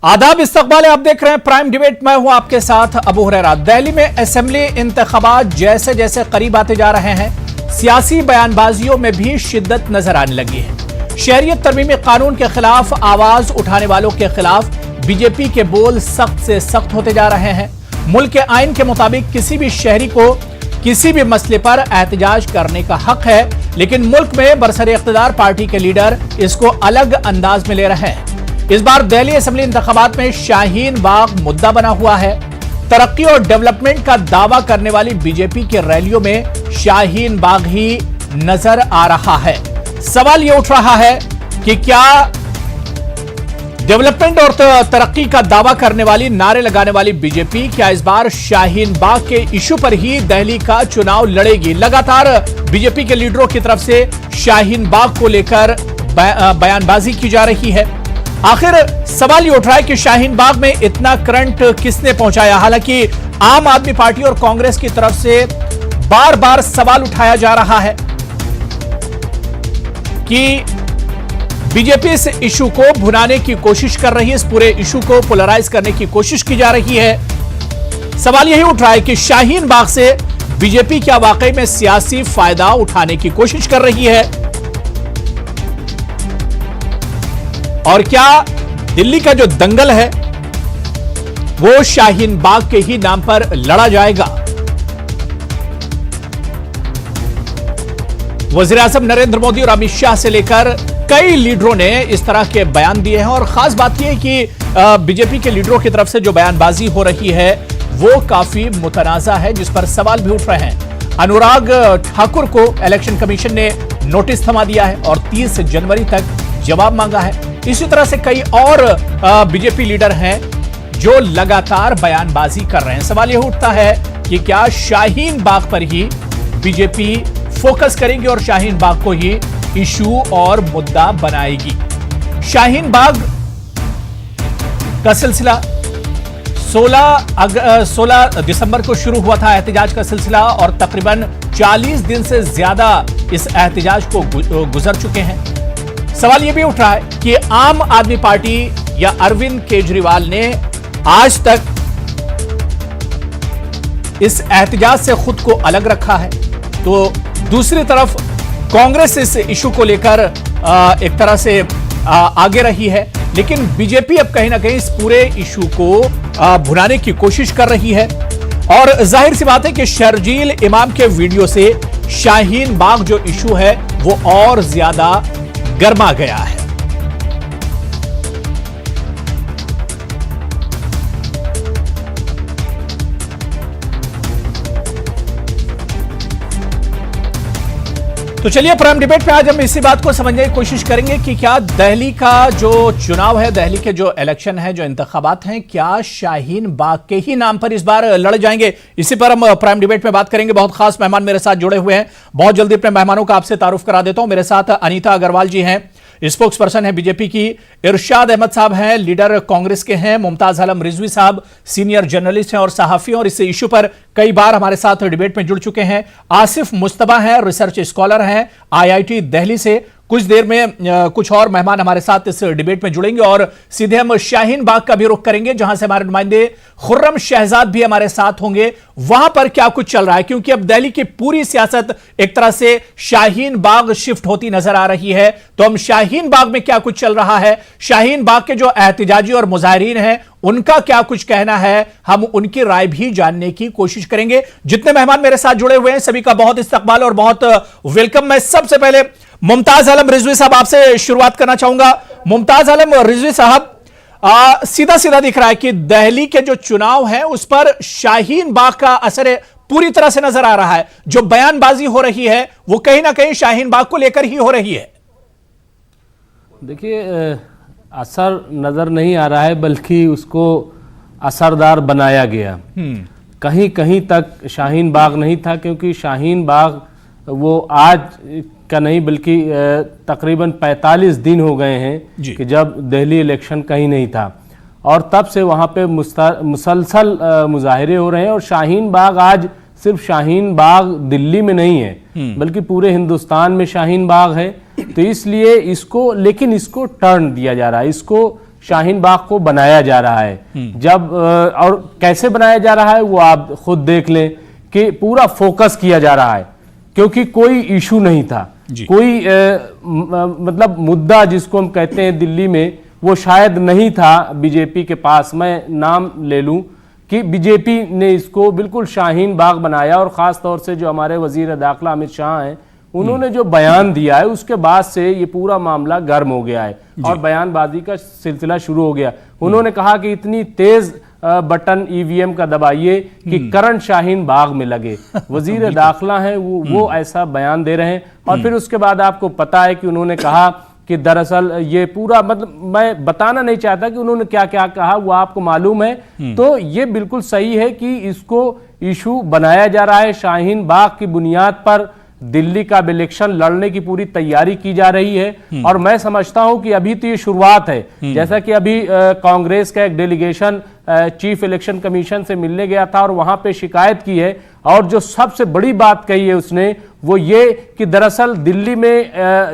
आदाब, इस्तकबाल है। आप देख रहे हैं प्राइम डिबेट। मैं हूं आपके साथ अबू हुरैरा। दिल्ली में असेंबली इंतखाबात जैसे जैसे करीब आते जा रहे हैं, सियासी बयानबाजियों में भी शिद्दत नजर आने लगी है। शहरियत तरमीमी कानून के खिलाफ आवाज उठाने वालों के खिलाफ बीजेपी के बोल सख्त से सख्त होते जा रहे हैं। मुल्क के आइन के मुताबिक किसी भी शहरी को किसी भी मसले पर एहतजाज करने का हक है, लेकिन मुल्क में बरसरे इख्तिदार पार्टी के लीडर इसको अलग अंदाज में ले रहे हैं। इस बार दिल्ली असेंबली इंतखाबात में शाहीन बाग मुद्दा बना हुआ है। तरक्की और डेवलपमेंट का दावा करने वाली बीजेपी की रैलियों में शाहीन बाग ही नजर आ रहा है। सवाल यह उठ रहा है कि क्या डेवलपमेंट और तरक्की का दावा करने वाली, नारे लगाने वाली बीजेपी क्या इस बार शाहीन बाग के इशू पर ही दिल्ली का चुनाव लड़ेगी? लगातार बीजेपी के लीडरों की तरफ से शाहीन बाग को लेकर बयानबाजी की जा रही है। आखिर सवाल ये उठ रहा है कि शाहीन बाग में इतना करंट किसने पहुंचाया? हालांकि आम आदमी पार्टी और कांग्रेस की तरफ से बार बार सवाल उठाया जा रहा है कि बीजेपी इस इशू को भुनाने की कोशिश कर रही है, इस पूरे इशू को पोलराइज करने की कोशिश की जा रही है। सवाल यही उठ रहा है कि शाहीन बाग से बीजेपी क्या वाकई में सियासी फायदा उठाने की कोशिश कर रही है, और क्या दिल्ली का जो दंगल है वो शाहीन बाग के ही नाम पर लड़ा जाएगा? वजीर आजम नरेंद्र मोदी और अमित शाह से लेकर कई लीडरों ने इस तरह के बयान दिए हैं, और खास बात यह है कि बीजेपी के लीडरों की तरफ से जो बयानबाजी हो रही है वो काफी मुतनाजा है, जिस पर सवाल भी उठ रहे हैं। अनुराग ठाकुर को इलेक्शन कमीशन ने नोटिस थमा दिया है और 30 जनवरी तक जवाब मांगा है। इसी तरह से कई और बीजेपी लीडर हैं जो लगातार बयानबाजी कर रहे हैं। सवाल यह उठता है कि क्या शाहीन बाग पर ही बीजेपी फोकस करेगी और शाहीन बाग को ही इशू और मुद्दा बनाएगी? शाहीन बाग का सिलसिला 16 दिसंबर को शुरू हुआ था एहतजाज का सिलसिला, और तकरीबन 40 दिन से ज्यादा इस एहतजाज को गुजर चुके हैं। सवाल यह भी उठ रहा है कि आम आदमी पार्टी या अरविंद केजरीवाल ने आज तक इस एहतजाज से खुद को अलग रखा है, तो दूसरी तरफ कांग्रेस इस इशू को लेकर एक तरह से आगे रही है, लेकिन बीजेपी अब कहीं ना कहीं इस पूरे इशू को भुनाने की कोशिश कर रही है। और जाहिर सी बात है कि शर्जील इमाम के वीडियो से शाहीन बाग जो इशू है वो और ज्यादा गर्मा गया है। तो चलिए प्राइम डिबेट में आज हम इसी बात को समझने की कोशिश करेंगे कि क्या दिल्ली का जो चुनाव है, दिल्ली के जो इलेक्शन है, जो इंतखाबात हैं, क्या शाहीन बाग के ही नाम पर इस बार लड़ जाएंगे? इसी पर हम प्राइम डिबेट में बात करेंगे। बहुत खास मेहमान मेरे साथ जुड़े हुए हैं। बहुत जल्दी अपने मेहमानों का आपसे तारुफ करा देता हूं। मेरे साथ अनीता अग्रवाल जी हैं, स्पोक्स पर्सन है बीजेपी की। इरशाद अहमद साहब हैं, लीडर कांग्रेस के हैं। मुमताज आलम रिजवी साहब सीनियर जर्नलिस्ट हैं और सहाफी, और इस इशू पर कई बार हमारे साथ डिबेट में जुड़ चुके हैं। आसिफ मुस्तबा हैं, रिसर्च स्कॉलर हैं IIT दिल्ली से। कुछ देर में कुछ और मेहमान हमारे साथ इस डिबेट में जुड़ेंगे, और सीधे हम शाहीन बाग का भी रुख करेंगे, जहां से हमारे नुमाइंदे खुर्रम शहजाद भी हमारे साथ होंगे। वहां पर क्या कुछ चल रहा है, क्योंकि अब दिल्ली की पूरी सियासत एक तरह से शाहीन बाग शिफ्ट होती नजर आ रही है। तो हम शाहीन बाग में क्या कुछ चल रहा है, शाहीन बाग के जो एहतजाजी और मुजाहिरीन हैं उनका क्या कुछ कहना है, हम उनकी राय भी जानने की कोशिश करेंगे। जितने मेहमान मेरे साथ जुड़े हुए हैं सभी का बहुत इस्तकबाल और बहुत वेलकम। मैं सबसे पहले मुमताज आलम रिजवी साहब आपसे शुरुआत करना चाहूंगा। मुमताज आलम रिजवी साहब, सीधा सीधा दिख रहा है कि दिल्ली के जो चुनाव है उस पर शाहीन बाग का असर पूरी तरह से नजर आ रहा है। जो बयानबाजी हो रही है वो कहीं ना कहीं शाहीन बाग को लेकर ही हो रही है। देखिए, असर नजर नहीं आ रहा है, बल्कि उसको असरदार बनाया गया। कहीं कहीं तक शाहीन बाग नहीं था, क्योंकि शाहीन बाग वो आज का नहीं बल्कि तकरीबन 45 दिन हो गए हैं कि जब दिल्ली इलेक्शन कहीं नहीं था, और तब से वहाँ पे मुसलसल मुजाहिरे हो रहे हैं। और शाहीन बाग आज सिर्फ शाहीन बाग दिल्ली में नहीं है, बल्कि पूरे हिंदुस्तान में शाहीन बाग है। तो इसलिए इसको, लेकिन इसको टर्न दिया जा रहा है, इसको शाहीन बाग को बनाया जा रहा है। जब और कैसे बनाया जा रहा है वो आप खुद देख लें कि पूरा फोकस किया जा रहा है, क्योंकि कोई इशू नहीं था, कोई मतलब मुद्दा जिसको हम कहते हैं दिल्ली में वो शायद नहीं था बीजेपी के पास। मैं नाम ले लूं कि बीजेपी ने इसको बिल्कुल शाहीन बाग बनाया, और खास तौर से जो हमारे वजीर दाखिला अमित शाह हैं उन्होंने जो बयान दिया है उसके बाद से ये पूरा मामला गर्म हो गया है और बयानबाजी का सिलसिला शुरू हो गया। उन्होंने कहा कि इतनी तेज बटन ईवीएम का दबाइए कि करंट शाहीन बाग में लगे। वजीर दाखिला हैं वो ऐसा बयान दे रहे हैं। और फिर उसके बाद आपको पता है कि उन्होंने कहा कि दरअसल ये पूरा, मतलब मैं बताना नहीं चाहता कि उन्होंने क्या क्या कहा, वो आपको मालूम है। तो ये बिल्कुल सही है कि इसको इशू बनाया जा रहा है। शाहीन बाग की बुनियाद पर दिल्ली का इलेक्शन लड़ने की पूरी तैयारी की जा रही है। और मैं समझता हूं कि अभी तो ये शुरुआत है। जैसा कि अभी कांग्रेस का एक डेलीगेशन चीफ इलेक्शन कमीशन से मिलने गया था और वहां पे शिकायत की है, और जो सबसे बड़ी बात कही है उसने वो ये कि दरअसल दिल्ली में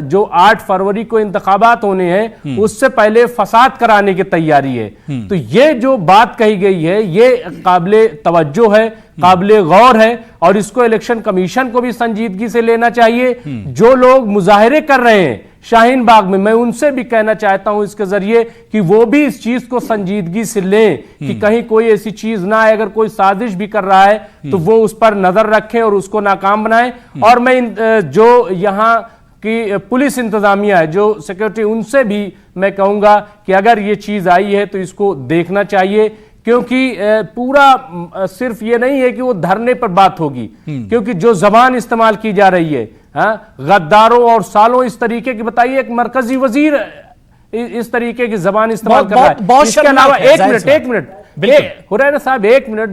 जो 8 फरवरी को इंतखाबात होने हैं उससे पहले फसाद कराने की तैयारी है। तो ये जो बात कही गई है ये काबिले तवज्जो है, काबिले गौर है, और इसको इलेक्शन कमीशन को भी संजीदगी से लेना चाहिए। जो लोग मुजाहरे कर रहे हैं शाहीन बाग में, मैं उनसे भी कहना चाहता हूं इसके जरिए कि वो भी इस चीज को संजीदगी से लें कि कहीं कोई ऐसी चीज ना आए। अगर कोई साजिश भी कर रहा है तो वो उस पर नजर रखें और उसको नाकाम बनाएं। और मैं जो यहाँ की पुलिस इंतजामिया है, जो सिक्योरिटी, उनसे भी मैं कहूंगा कि अगर ये चीज आई है तो इसको देखना चाहिए, क्योंकि पूरा सिर्फ ये नहीं है कि वो धरने पर बात होगी, क्योंकि जो जबान इस्तेमाल की जा रही है गद्दारों और सालों इस तरीके की, बताइए एक मरकजी वजीर इस तरीके की जबान इस्तेमाल कर रहा है। इसके अलावा एक मिनट हुरैरा साहब, एक मिनट,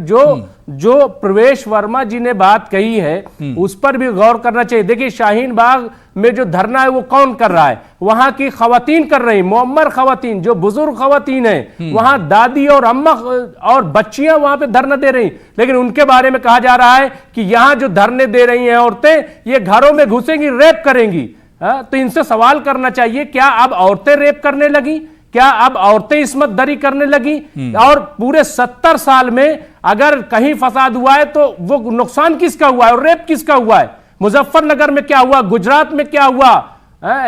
जो प्रवेश वर्मा जी ने बात कही है उस पर भी गौर करना चाहिए। देखिए शाहीन बाग में जो धरना है वो कौन कर रहा है? वहां की खवातीन कर रही, मुअम्मर खवातीन, जो बुजुर्ग खवातीन है, वहां दादी और अम्मा और बच्चियां वहां पे धरना दे रही। लेकिन उनके बारे में कहा जा रहा है कि यहां जो धरने दे रही हैं औरतें, ये घरों में घुसेंगी, रेप करेंगी। तो इनसे सवाल करना चाहिए, क्या अब औरतें रेप करने लगी? क्या अब औरतें इस्मत दरी करने लगी? और पूरे 70 साल में अगर कहीं फसाद हुआ है तो वो नुकसान किसका हुआ है और रेप किसका हुआ है? मुजफ्फरनगर में क्या हुआ, गुजरात में क्या हुआ,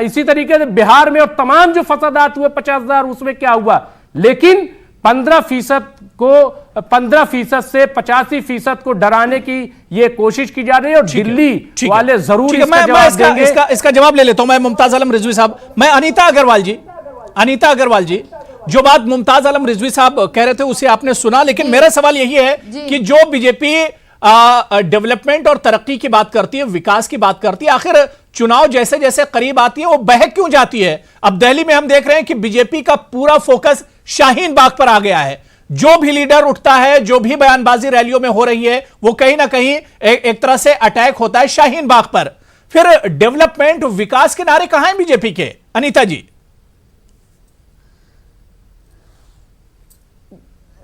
इसी तरीके से बिहार में और तमाम जो फसादात हुए 50,000, उसमें क्या हुआ? लेकिन 15% से 85% को डराने की ये कोशिश की जा रही है। और दिल्ली वाले जरूर इसका जवाब ले लेता हूं मैं। मुमताज आलम रिजवी साहब, मैं अनीता अग्रवाल जी, जो बात मुमताज आलम रिजवी साहब कह रहे थे उसे आपने सुना, लेकिन मेरा सवाल यही है कि जो बीजेपी डेवलपमेंट और तरक्की की बात करती है, विकास की बात करती है, आखिर चुनाव जैसे जैसे करीब आती है वो बहक क्यों जाती है? अब दिल्ली में हम देख रहे हैं कि बीजेपी का पूरा फोकस शाहीन बाग पर आ गया है। जो भी लीडर उठता है, जो भी बयानबाजी रैलियों में हो रही है, वो कहीं ना कहीं एक तरह से अटैक होता है शाहीन बाग पर। फिर डेवलपमेंट, विकास के नारे कहां हैं बीजेपी के? अनीता जी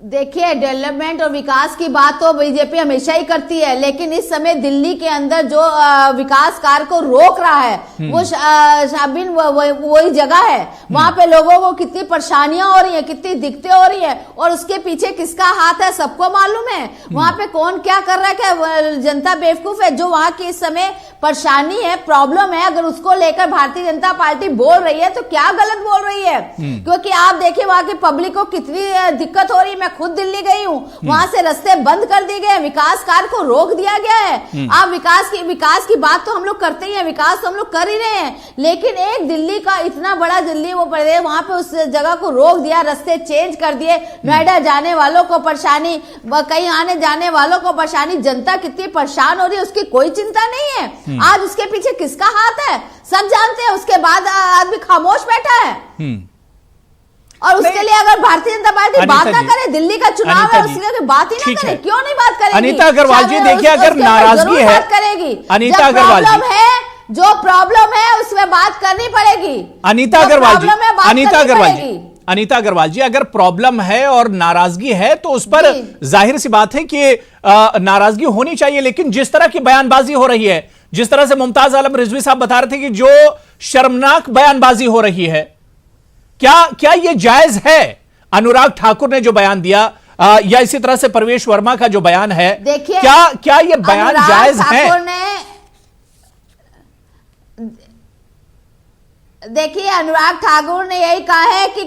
देखिए, डेवलपमेंट और विकास की बात तो बीजेपी हमेशा ही करती है, लेकिन इस समय दिल्ली के अंदर जो विकास कार्य को रोक रहा है वो शाबिन वही जगह है। वहां पे लोगों को कितनी परेशानियां हो रही हैं, कितनी दिक्कतें हो रही हैं, और उसके पीछे किसका हाथ है सबको मालूम है। वहां पे कौन क्या कर रहा है, क्या जनता बेवकूफ है? जो वहां की इस समय परेशानी है, प्रॉब्लम है, अगर उसको लेकर भारतीय जनता पार्टी बोल रही है तो क्या गलत बोल रही है? क्योंकि आप देखिए वहां की पब्लिक को कितनी दिक्कत हो रही है। मैं खुद दिल्ली गई हूँ, वहां से रास्ते बंद कर दिए गए, विकास कार्य को रोक दिया गया है। आप विकास की बात तो हम लोग करते ही हैं, विकास तो हम लोग कर ही रहे हैं, लेकिन एक दिल्ली का इतना बड़ा दिल्ली वो प्रदेश, वहां पे उस जगह को रोक दिया, रास्ते चेंज कर दिए, नोएडा जाने वालों को परेशानी, कहीं आने जाने वालों को परेशानी, जनता कितनी परेशान हो रही है उसकी कोई चिंता नहीं है। आज उसके पीछे किसका हाथ है सब जानते हैं, उसके बाद आदमी खामोश बैठा है। और उसके लिए अगर भारतीय जनता पार्टी बात ना करे, दिल्ली का चुनाव है उसके बात ही ना करे, क्यों नहीं बात करेगी? अनीता अग्रवाल जी देखिए, अगर नाराजगी है करेगी, अनीता अग्रवाल जी, जो प्रॉब्लम है उसमें बात करनी पड़ेगी। अनीता अग्रवाल जी, अगर प्रॉब्लम है और नाराजगी है तो उस पर जाहिर सी बात है कि नाराजगी होनी चाहिए, लेकिन जिस तरह की बयानबाजी हो रही है, जिस तरह से मुमताज आलम रिजवी साहब बता रहे थे कि जो शर्मनाक बयानबाजी हो रही है, क्या ये जायज है अनुराग ठाकुर ने जो बयान दिया, या इसी तरह से परवेश वर्मा का जो बयान है, देखिए क्या ये बयान जायज है? देखिए अनुराग ठाकुर ने यही कहा है कि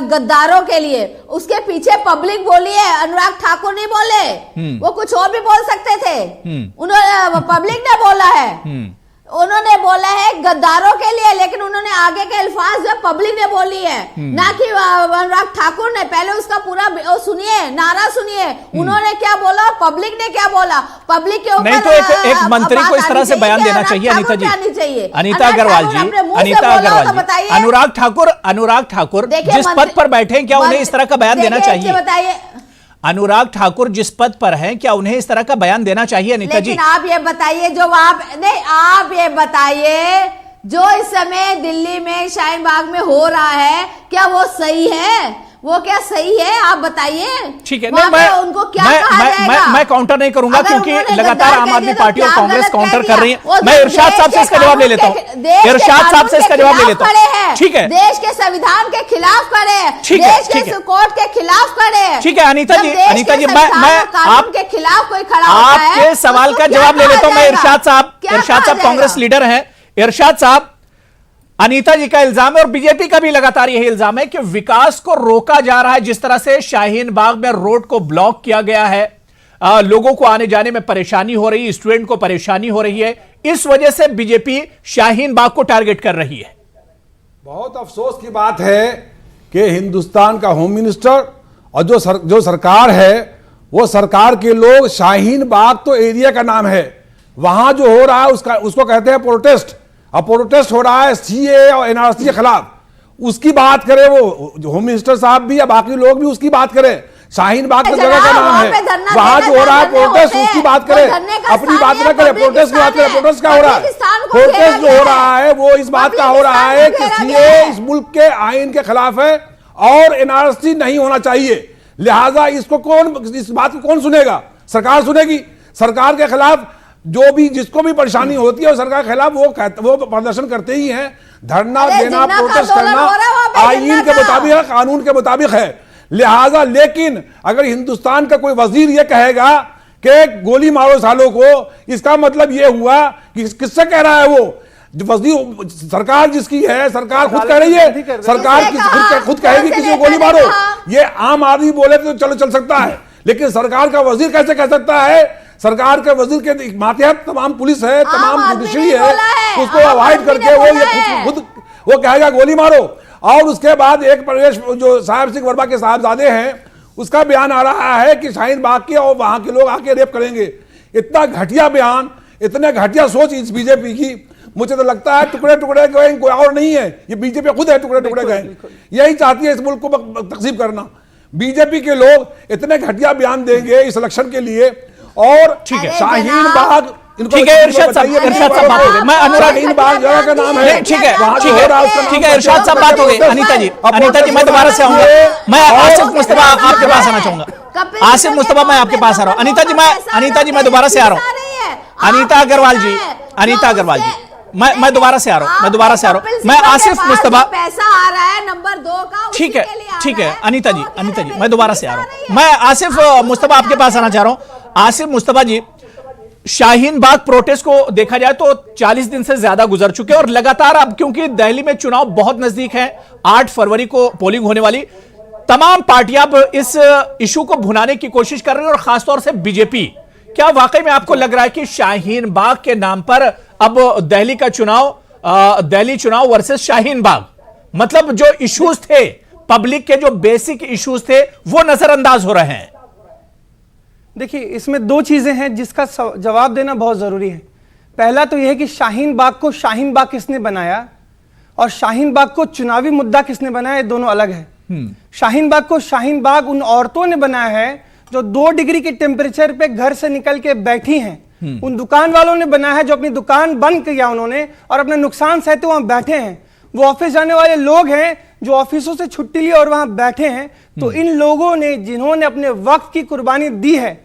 गद्दारों के लिए, उसके पीछे पब्लिक बोली है, अनुराग ठाकुर नहीं बोले। वो कुछ और भी बोल सकते थे, उन्होंने पब्लिक ने बोला है, उन्होंने बोला है गद्दारों के लिए, लेकिन उन्होंने आगे के अल्फाज जो पब्लिक ने बोली है, ना कि अनुराग ठाकुर ने। पहले उसका पूरा सुनिए, नारा सुनिए, उन्होंने क्या बोला, पब्लिक ने क्या बोला। पब्लिक के ऊपर नहीं तो एक मंत्री को इस तरह से बयान देना चाहिए अनीता जी, अनीता अग्रवाल जी, अनीता अग्रवाल जी, अनुराग ठाकुर जिस पद पर बैठे हैं, क्या उन्हें इस तरह का बयान देना चाहिए? बताइए, अनुराग ठाकुर जिस पद पर हैं, क्या उन्हें इस तरह का बयान देना चाहिए अनीता जी? लेकिन आप ये बताइए, आप ये बताइए जो इस समय दिल्ली में शाहीन बाग में हो रहा है, क्या वो सही है? वो क्या सही है? आप बताइए। ठीक है, नहीं उनको क्या कहा जाएगा? मैं काउंटर नहीं करूंगा, क्योंकि लगातार आम आदमी पार्टी और कांग्रेस काउंटर कर रही है। मैं इरशाद साहब से इसका जवाब ले लेता हूँ, इरशाद साहब से इसका जवाब ले लेता हूँ। ठीक है, देश के संविधान के खिलाफ खड़े हैं, देश के कोर्ट के खिलाफ खड़े हैं। ठीक है अनीता जी, मैं आपके खिलाफ कोई खड़ा आपके सवाल का जवाब ले लेता हूँ। मैं इरशाद साहब कांग्रेस लीडर हैं। इरशाद साहब, अनीता जी का इल्जाम है और बीजेपी का भी लगातार यही इल्जाम है कि विकास को रोका जा रहा है। जिस तरह से शाहीन बाग में रोड को ब्लॉक किया गया है, लोगों को आने जाने में परेशानी हो रही है, स्टूडेंट को परेशानी हो रही है, इस वजह से बीजेपी शाहीन बाग को टारगेट कर रही है। बहुत अफसोस की बात है कि हिंदुस्तान का होम मिनिस्टर और जो सरकार है, वो सरकार के लोग, शाहीन बाग तो एरिया का नाम है, वहां जो हो रहा है उसको कहते हैं प्रोटेस्ट। अब प्रोटेस्ट हो रहा है सीए और एनआरसी के खिलाफ, उसकी बात करें वो होम मिनिस्टर साहब भी या बाकी लोग भी उसकी बात करें। शाहीन बाग की जगह का नाम है, वहां जो हो रहा है प्रोटेस्ट, उसकी बात करें, अपनी बात न करें, प्रोटेस्ट की बात करें। प्रोटेस्ट क्या हो रहा है? प्रोटेस्ट जो हो रहा है वो इस बात का हो रहा है कि सीए इस मुल्क के आईन के खिलाफ है और एनआरसी नहीं होना चाहिए। लिहाजा इस बात को कौन सुनेगा? सरकार सुनेगी। सरकार के खिलाफ जो भी, जिसको भी परेशानी होती है, सरकार के खिलाफ वो प्रदर्शन करते ही हैं। धरना देना, प्रोटेस्ट करना आईन के मुताबिक है, कानून के मुताबिक है। लिहाजा, लेकिन अगर हिंदुस्तान का कोई वजीर ये कहेगा कि गोली मारो सालों को, इसका मतलब ये हुआ कि किससे कह रहा है वो? वजीर, सरकार जिसकी है, सरकार खुद कह रही है, सरकार खुद कहेगी किसी को गोली मारो। ये आम आदमी बोले तो चलो चल सकता है, लेकिन सरकार का वजीर कैसे कह सकता है? सरकार के वजीर के मातहत तमाम पुलिस है, तमाम जुडिशरी है, उसको अवॉइड करके वो कहेगा गोली मारो। और उसके बाद एक प्रवेश जो साहिब सिंह वर्मा के साहबजादे हैं, उसका बयान आ रहा है कि शाहीन बाग के और वहां के लोग आके रेप करेंगे। इतना घटिया बयान, इतने घटिया सोच इस बीजेपी की, मुझे तो लगता है टुकड़े टुकड़े गए, कोई और नहीं है, ये बीजेपी खुद है टुकड़े टुकड़े गए। यही चाहती है इस मुल्क को तकसीम करना। बीजेपी के लोग इतने घटिया बयान देंगे इस इलेक्शन के लिए। और ठीक है, शाहीन बाग, ठीक है, इरशाद साहब बात हो गई। मैं अनुराग, शाहीन बाग जगह का नाम है, ठीक है, इरशाद साहब बात हो गई। अनीता जी मैं दोबारा से आऊंगा। मैं आसिफ मुस्तफा आपके पास आना चाहूंगा। आसिफ मुस्तफा, मैं आपके पास आ रहा हूँ। अनीता जी मैं दोबारा से आ रहा हूँ। अनीता अग्रवाल जी, मैं दोबारा से आ रहा हूँ। मैं आसिफ मुस्तफा, पैसा आ रहा है नंबर 2 का, ठीक है अनीता जी मैं दोबारा से आ रहा हूँ। मैं आसिफ मुस्तफा आपके पास आना चाह रहा हूँ। आसिफ मुस्तफा जी, शाहीन बाग प्रोटेस्ट को देखा जाए तो 40 दिन से ज्यादा गुजर चुके हैं और लगातार, अब क्योंकि दिल्ली में चुनाव बहुत नजदीक है, 8 फरवरी को पोलिंग होने वाली, तमाम पार्टियां अब इस इशू को भुनाने की कोशिश कर रही है और खासतौर से बीजेपी। क्या वाकई में आपको लग रहा है कि शाहीन बाग के नाम पर अब दिल्ली चुनाव वर्सेस शाहीन बाग, मतलब जो इश्यूज थे, पब्लिक के जो बेसिक इश्यूज थे, वो नजरअंदाज हो रहे हैं? देखिए, इसमें 2 चीजें हैं जिसका जवाब देना बहुत जरूरी है। पहला तो यह है कि शाहीन बाग को शाहीन बाग किसने बनाया और शाहीन बाग को चुनावी मुद्दा किसने बनाया, ये दोनों अलग है। शाहीन बाग को शाहीन बाग उन औरतों ने बनाया है जो 2 डिग्री के टेम्परेचर पे घर से निकल के बैठी हैं। उन दुकान वालों ने बनाया है जो अपनी दुकान बंद किया उन्होंने और अपने नुकसान सहते वहां बैठे हैं। वो ऑफिस जाने वाले लोग हैं जो ऑफिसों से छुट्टी ली और वहां बैठे हैं। तो इन लोगों ने, जिन्होंने अपने वक्त की कुर्बानी दी है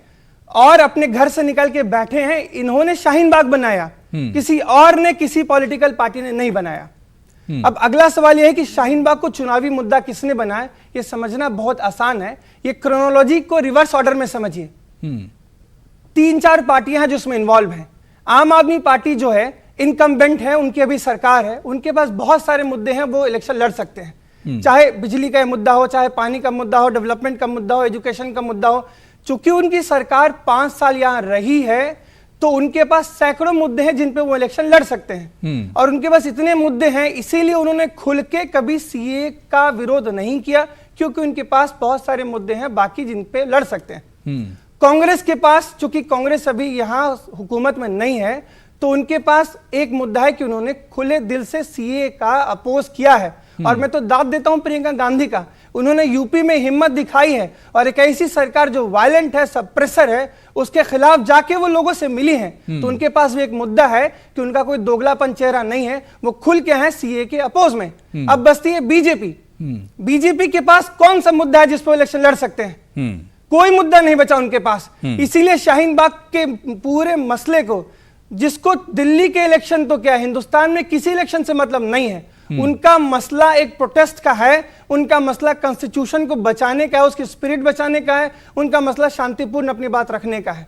और अपने घर से निकल के बैठे हैं, इन्होंने शाहीन बाग बनाया, किसी और ने, किसी पॉलिटिकल पार्टी ने नहीं बनाया। अब अगला सवाल यह है कि शाहीन बाग को चुनावी मुद्दा किसने बनाया, यह समझना बहुत आसान है। ये क्रोनोलॉजी को रिवर्स ऑर्डर में समझिए। 3-4 पार्टियां हैं जो इसमें इन्वॉल्व हैं। आम आदमी पार्टी जो है इनकम्बेंट है, उनकी अभी सरकार है, उनके पास बहुत सारे मुद्दे हैं, वो इलेक्शन लड़ सकते हैं। चाहे बिजली का मुद्दा हो, चाहे पानी का मुद्दा हो, डेवलपमेंट का मुद्दा हो, एजुकेशन का मुद्दा हो। चूंकि उनकी सरकार 5 साल यहां रही है तो उनके पास सैकड़ों मुद्दे हैं जिन पे वो इलेक्शन लड़ सकते हैं। और उनके पास इतने मुद्दे हैं, इसीलिए उन्होंने खुल के कभी सीए का विरोध नहीं किया, क्योंकि उनके पास बहुत सारे मुद्दे हैं बाकी जिन पे लड़ सकते हैं। कांग्रेस के पास, चूंकि कांग्रेस अभी यहां हुकूमत में नहीं है, तो उनके पास एक मुद्दा है कि उन्होंने खुले दिल से सीए का अपोज किया है। और मैं तो दाद देता हूं प्रियंका गांधी का, उन्होंने यूपी में हिम्मत दिखाई है और एक ऐसी सरकार जो वायलेंट है, सप्रेसर है, उसके खिलाफ जाके वो लोगों से मिली हैं। तो उनके पास भी एक मुद्दा है कि उनका कोई दोगलापन चेहरा नहीं है, वो खुल के हैं सीए के अपोज में। अब बचती है बीजेपी। बीजेपी के पास कौन सा मुद्दा है जिस पर इलेक्शन लड़ सकते हैं? कोई मुद्दा नहीं बचा उनके पास। इसीलिए शाहीन बाग के पूरे मसले को, जिसको दिल्ली के इलेक्शन तो क्या, हिंदुस्तान में किसी इलेक्शन से मतलब नहीं है, उनका मसला एक प्रोटेस्ट का है, उनका मसला कॉन्स्टिट्यूशन को बचाने का है, उसकी स्पिरिट बचाने का है, उनका मसला शांतिपूर्ण अपनी बात रखने का है।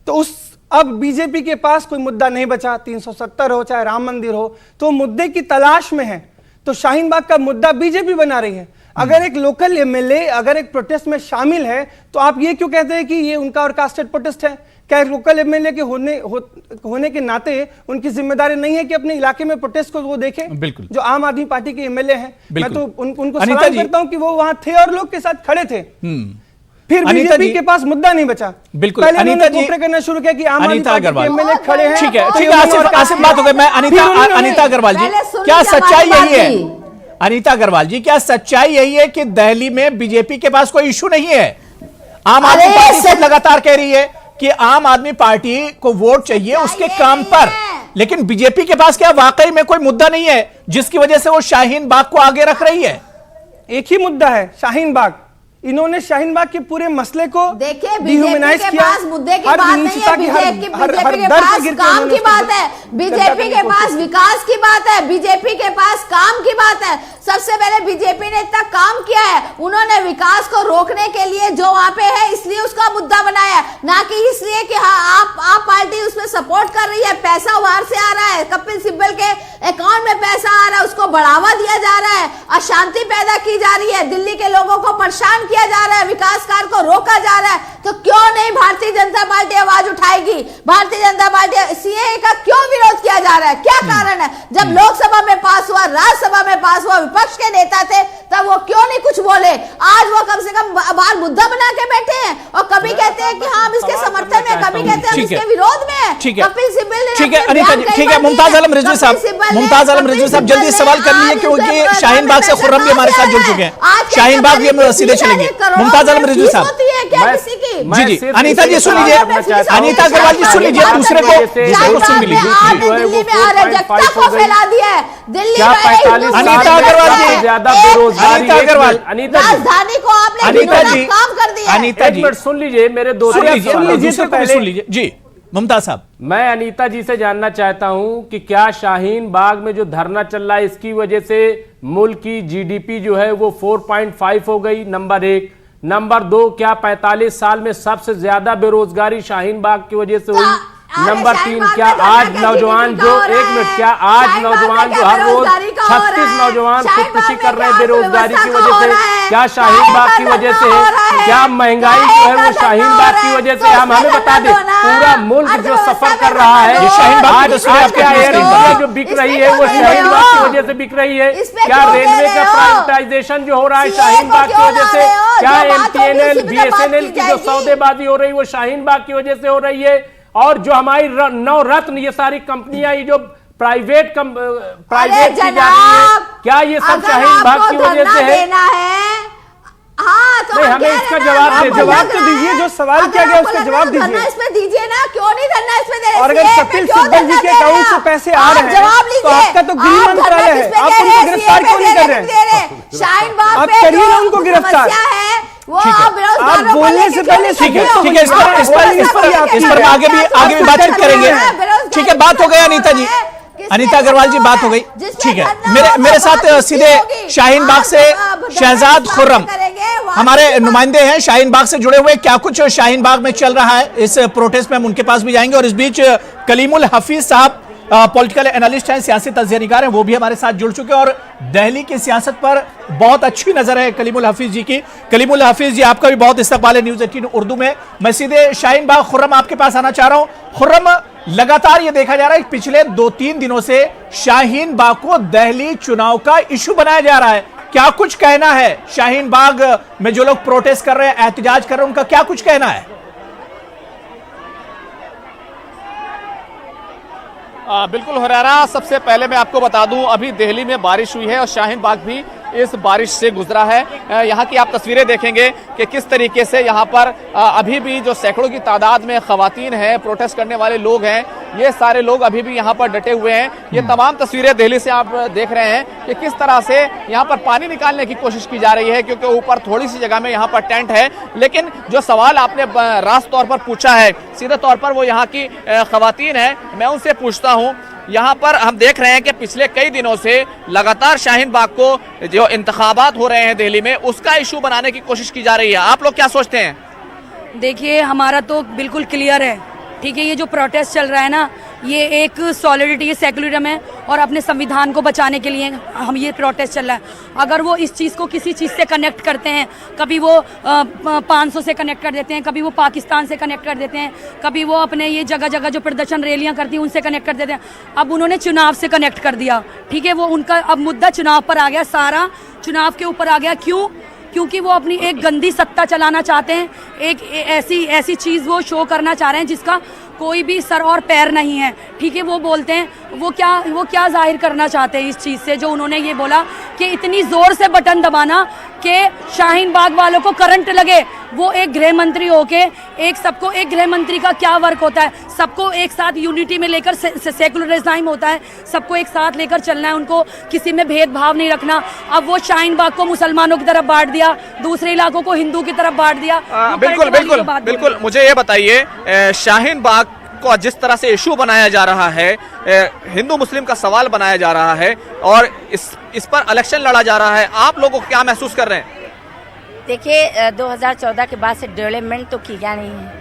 तो उस अब बीजेपी के पास कोई मुद्दा नहीं बचा, 370 हो चाहे राम मंदिर हो, तो मुद्दे की तलाश में है। तो शाहीन बाग का मुद्दा बीजेपी बना रही है। अगर एक लोकल एमएलए अगर एक प्रोटेस्ट में शामिल है तो आप ये क्यों कहते हैं कि ये उनका ऑर्केस्ट्रेटेड प्रोटेस्ट है? क्या लोकल एमएलए के होने के नाते उनकी जिम्मेदारी नहीं है कि अपने इलाके में प्रोटेस्ट को वो देखें? बिल्कुल। जो आम आदमी पार्टी के एमएलए हैं, मैं तो उनको सलाम करता हूं कि वो वहां थे और लोग के साथ खड़े थे। फिर बीजेपी के पास मुद्दा नहीं बचा। बिल्कुल। पहले उन्होंने करना शुरू किया कि आम आदमी पार्टी के एमएलए खड़े हैं। ठीक है, आसिफ बात हो गई। मैं अनीता अग्रवाल जी, क्या सच्चाई यही है? अनीता अग्रवाल जी, क्या सच्चाई यही है कि दिल्ली में बीजेपी के पास कोई इशू नहीं है? आम आदमी पार्टी से लगातार कह रही है कि आम आदमी पार्टी को वोट चाहिए उसके काम पर, लेकिन बीजेपी के पास क्या वाकई में कोई मुद्दा नहीं है जिसकी वजह से वो शाहीन बाग को आगे रख रही है? एक ही मुद्दा है, शाहीन बाग। इन्होंने शाहीन बाग के पूरे मसले को देखिए, डिह्यूमनाइज किया। पास मुद्दे की बात नहीं है, बीजेपी के पास काम की बात है, बीजेपी के पास विकास की बात है, बीजेपी के पास काम की बात है। सबसे पहले बीजेपी ने इतना काम किया है, उन्होंने विकास को रोकने के लिए जो वहां पे है इसलिए उसका मुद्दा बनाया, ना कि इसलिए कि हाँ आप पार्टी उसमें सपोर्ट कर रही है, पैसा बाहर से आ रहा है, कपिल सिब्बल के अकाउंट में पैसा आ रहा है, उसको बढ़ावा दिया जा रहा है, अशांति पैदा की जा रही है, दिल्ली के लोगों को परेशान किया जा रहा है, विकास कार्य को रोका जा रहा है। तो क्यों नहीं भारतीय जनता पार्टी आवाज उठाएगी? भारतीय जनता पार्टी सीएए का क्यों विरोध किया जा रहा है? क्या कारण है? जब लोकसभा में पास हुआ, राज्यसभा में पास हुआ, विपक्ष के नेता थे, तब वो क्यों नहीं कुछ बोले? आज वो कम से कम बाहर मुद्दा बना के बैठे हैं और कभी कहते हैं कि हाँ हम इसके समर्थन में, कभी कहते हैं हम इसके विरोध में हैं। कपिल सिब्बल ने, ठीक है अनीता जी, ठीक है। मुमताज आलम रिजवी साहब जल्दी सवाल कर लीजिए, क्योंकि शाहीन बाग से खुर्रम भी हमारे साथ जुड़ चुके हैं। शाहीन बाग भी हम सीधे चलेंगे। मुमताज आलम रिजवी साहब, जी जी, अनीता जी सुन लीजिए, अनीता अग्रवाल जी सुन लीजिए, दूसरे को सुन लीजिए। दिल्ली में अराजकता को फैला दिया है, दिल्ली में अनीता अग्रवाल जी, ज्यादा बेरोजगारी, अनीता अग्रवाल, राजधानी को आपने अनीता जी, काम कर दिया। अनीता जी, एक मिनट सुन लीजिए, मेरे दो सुन लीजिए जी। मुमताज साहब, मैं अनीता जी से जानना चाहता हूं कि क्या शाहीन बाग में जो धरना चल रहा है इसकी वजह से मुल्क की जीडीपी जो है वो 4.5 हो गई? नंबर 1। नंबर 2, क्या 45 साल में सबसे ज्यादा बेरोजगारी शाहीन बाग की वजह से हुई? नंबर 3, क्या आज नौजवान जो, एक मिनट, क्या आज नौजवान जो हर रोज 36 नौजवान खुदकुशी कर रहे हैं बेरोजगारी की वजह से, क्या शाहीन बाग की वजह से है? क्या महंगाई जो है वो शाहीन बाग की वजह से? हम हमें बता दें, पूरा मुल्क जो सफर कर रहा है, आज क्या एयर इंडिया जो बिक रही है वो शाहीन बाग की वजह से बिक रही है? क्या रेलवे का प्राइवेटाइजेशन जो हो रहा है शाहीन बाग की वजह से? क्या एमटीएनएल बीएसएनएल की जो सौदेबाजी हो रही है वो शाहीन बाग की वजह से हो रही है? और जो हमारी नवरत्न ये सारी कंपनियां, ये जो प्राइवेट की जा रही है, क्या ये सब शाहीन बाग की वजह से है? हाँ, तो हमें इसका जवाब तो दीजिए, जो सवाल किया गया उसका जवाब दीजिए। इसमें दीजिए ना, क्यों नहीं धरना इसमें दे रहे? और अगर कपिल सिब्बल जी के अकाउंट से पैसे आ रहे हैं तो आपका तो गृह मंत्रालय है, आप उनको गिरफ्तार क्यों नहीं कर रहे हैं? शाहीन बाग आप करिए ना उनको गिरफ्तार। वो आप बोलने से पहले ठीक है, इस पर आगे भी बातचीत करेंगे। ठीक है, बात हो गया अनीता जी, अनीता अग्रवाल जी, बात हो गई, ठीक है। मेरे साथ सीधे शाहीन बाग से शहजाद खुर्रम हमारे नुमाइंदे हैं शाहीन बाग से जुड़े हुए। क्या कुछ शाहीन बाग में चल रहा है इस प्रोटेस्ट में, हम उनके पास भी जाएंगे। और इस बीच कलीमुल हफीज साहब पॉलिटिकल एनालिस्ट हैं, सियासी तज्ज़ियानिगार हैं, वो भी हमारे साथ जुड़ चुके हैं और दिल्ली की सियासत पर बहुत अच्छी नजर है कलीमुल हफीज जी की। कलीमुल हफीज जी, आपका भी बहुत इस्तकबाल है न्यूज़ 18 उर्दू में। मैं सीधे शाहीन बाग खुर्रम आपके पास आना चाह रहा हूं। खुर्रम, लगातार ये देखा जा रहा है पिछले 2-3 दिनों से शाहीन बाग को दिल्ली चुनाव का इशू बनाया जा रहा है। क्या कुछ कहना है शाहीन बाग में जो लोग प्रोटेस्ट कर रहे हैं, एहतजाज कर रहे हैं, उनका क्या कुछ कहना है? बिल्कुल हुरैरा, सबसे पहले मैं आपको बता दूं अभी दिल्ली में बारिश हुई है और शाहीन बाग भी इस बारिश से गुजरा है। यहाँ की आप तस्वीरें देखेंगे कि किस तरीके से यहाँ पर अभी भी जो सैकड़ों की तादाद में खवातीन हैं, प्रोटेस्ट करने वाले लोग हैं, ये सारे लोग अभी भी यहाँ पर डटे हुए हैं। ये तमाम तस्वीरें दिल्ली से आप देख रहे हैं कि किस तरह से यहाँ पर पानी निकालने की कोशिश की जा रही है, क्योंकि ऊपर थोड़ी सी जगह में यहाँ पर टेंट है। लेकिन जो सवाल आपने रास्त तौर पर पूछा है, सीधे तौर पर वो यहाँ की खवातीन है, मैं उनसे पूछता हूँ। यहाँ पर हम देख रहे हैं कि पिछले कई दिनों से लगातार शाहीन बाग को जो इंतखाबात हो रहे हैं दिल्ली में, उसका इशू बनाने की कोशिश की जा रही है। आप लोग क्या सोचते हैं? देखिए, हमारा तो बिल्कुल क्लियर है, ठीक है। ये जो प्रोटेस्ट चल रहा है ना, ये एक सॉलिडिटी, ये सेकुलरिज्म है और अपने संविधान को बचाने के लिए हम ये प्रोटेस्ट चल रहा है। अगर वो इस चीज़ को किसी चीज़ से कनेक्ट करते हैं, कभी वो 500 से कनेक्ट कर देते हैं, कभी वो पाकिस्तान से कनेक्ट कर देते हैं, कभी वो अपने ये जगह जगह जो प्रदर्शन रैलियां करती हैं उनसे कनेक्ट कर देते हैं। अब उन्होंने चुनाव से कनेक्ट कर दिया, ठीक है। वो उनका अब मुद्दा चुनाव पर आ गया, सारा चुनाव के ऊपर आ गया। क्यों? क्योंकि वो अपनी एक गंदी सत्ता चलाना चाहते हैं, एक ऐसी चीज़ वो शो करना चाह रहे हैं जिसका कोई भी सर और पैर नहीं है, ठीक है। वो बोलते हैं, वो क्या जाहिर करना चाहते हैं इस चीज़ से, जो उन्होंने ये बोला कि इतनी ज़ोर से बटन दबाना कि शाहीन बाग वालों को करंट लगे। वो एक गृह मंत्री होके एक गृह मंत्री का क्या वर्क होता है, सबको एक साथ यूनिटी में लेकर, सेकुलरिज्म होता है, सबको एक साथ लेकर चलना है, उनको किसी में भेदभाव नहीं रखना। अब वो शाहीन बाग को मुसलमानों की तरफ बांट दिया, दूसरे इलाकों को हिंदू की तरफ बांट दिया। बिल्कुल मुझे ये बताइए, शाहीन बाग को जिस तरह से इशू बनाया जा रहा है, हिंदू मुस्लिम का सवाल बनाया जा रहा है और इस पर इलेक्शन लड़ा जा रहा है, आप लोगों को क्या महसूस कर रहे हैं? देखिए, 2014 के बाद से डेवलपमेंट तो किया नहीं है,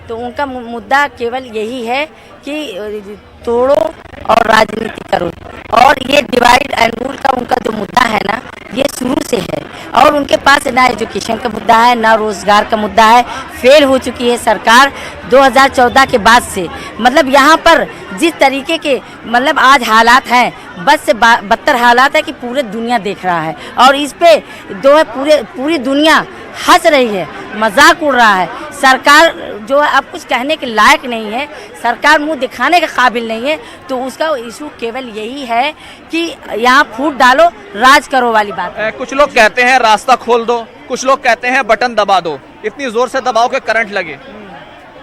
तो उनका मुद्दा केवल यही है कि तोड़ो और राजनीति करो। और ये डिवाइड एंड रूल का उनका जो मुद्दा है ना, ये शुरू से है। और उनके पास ना एजुकेशन का मुद्दा है, ना रोजगार का मुद्दा है। फेल हो चुकी है सरकार 2014 के बाद से। मतलब यहाँ पर जिस तरीके के मतलब आज हालात हैं, बस से बदतर हालात है कि पूरे दुनिया देख रहा है और इस पे जो है पूरी दुनिया हंस रही है, मजाक उड़ रहा है। सरकार जो है अब कुछ कहने के लायक नहीं है, सरकार मुंह दिखाने के काबिल नहीं है। तो उसका इशू केवल यही है कि यहाँ फूट डालो, राज करो वाली बात है। कुछ लोग कहते हैं रास्ता खोल दो, कुछ लोग कहते हैं बटन दबा दो। इतनी जोर से दबाओ कि करंट लगे।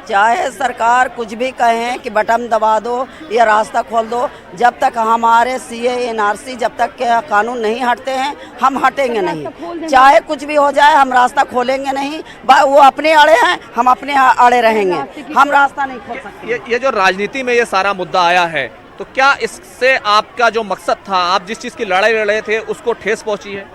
चाहे सरकार कुछ भी कहें कि बटन दबा दो या रास्ता खोल दो, जब तक हमारे CA NRC जब तक के कानून नहीं हटते हैं, हम हटेंगे नहीं। चाहे कुछ भी हो जाए, हम रास्ता खोलेंगे नहीं। वो अपने अड़े हैं, हम अपने अड़े रहेंगे, हम रास्ता नहीं खोल सकते। ये जो राजनीति में ये सारा मुद्दा आया है, तो क्या इससे आपका जो मकसद था, आप जिस चीज़ की लड़ाई लड़ रहे थे, उसको ठेस पहुंची है?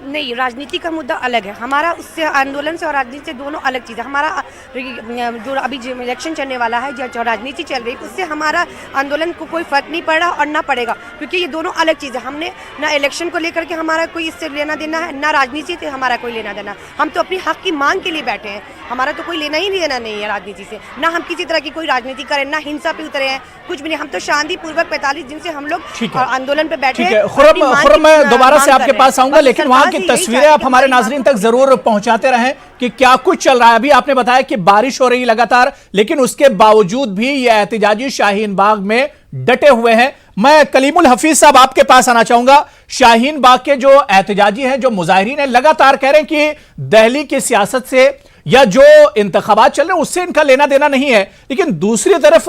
नहीं, राजनीति का मुद्दा अलग है हमारा, उससे आंदोलन से और राजनीति से दोनों अलग चीज़ है। हमारा जो अभी जो इलेक्शन चलने वाला है, जो राजनीति चल रही है, उससे हमारा आंदोलन को कोई फर्क नहीं पड़ रहा और ना पड़ेगा, क्योंकि ये दोनों अलग चीज़ है। हमने ना इलेक्शन को लेकर के हमारा कोई इससे लेना देना है, ना राजनीति से हमारा कोई लेना देना। हम तो अपनी हक की मांग के लिए बैठे हैं, हमारा तो कोई लेना ही देना नहीं है राजनीति से। ना हम किसी तरह की कोई राजनीति करें, ना हिंसा पे उतरे हैं, कुछ भी नहीं। हम तो शांतिपूर्वक 45 दिन से हम लोग आंदोलन पे बैठे हैं। खुर्रम, मैं दोबारा से आपके पास आऊंगा, लेकिन वहां की तस्वीरें आप हमारे नाजरीन तक जरूर पहुंचाते रहें कि क्या कुछ चल रहा है। अभी आपने बताया कि बारिश हो रही लगातार, लेकिन उसके बावजूद भी ये एहतजाजी शाहीन बाग में डटे हुए हैं। मैं कलीमुल हफीज साहब आपके पास आना चाहूंगा। शाहीन बाग के जो एहतजाजी हैं, जो मुजाहिरीन हैं, लगातार कह रहे हैं कि दिल्ली की सियासत से या जो इंतखाबात चल रहे हैं उससे इनका लेना देना नहीं है। लेकिन दूसरी तरफ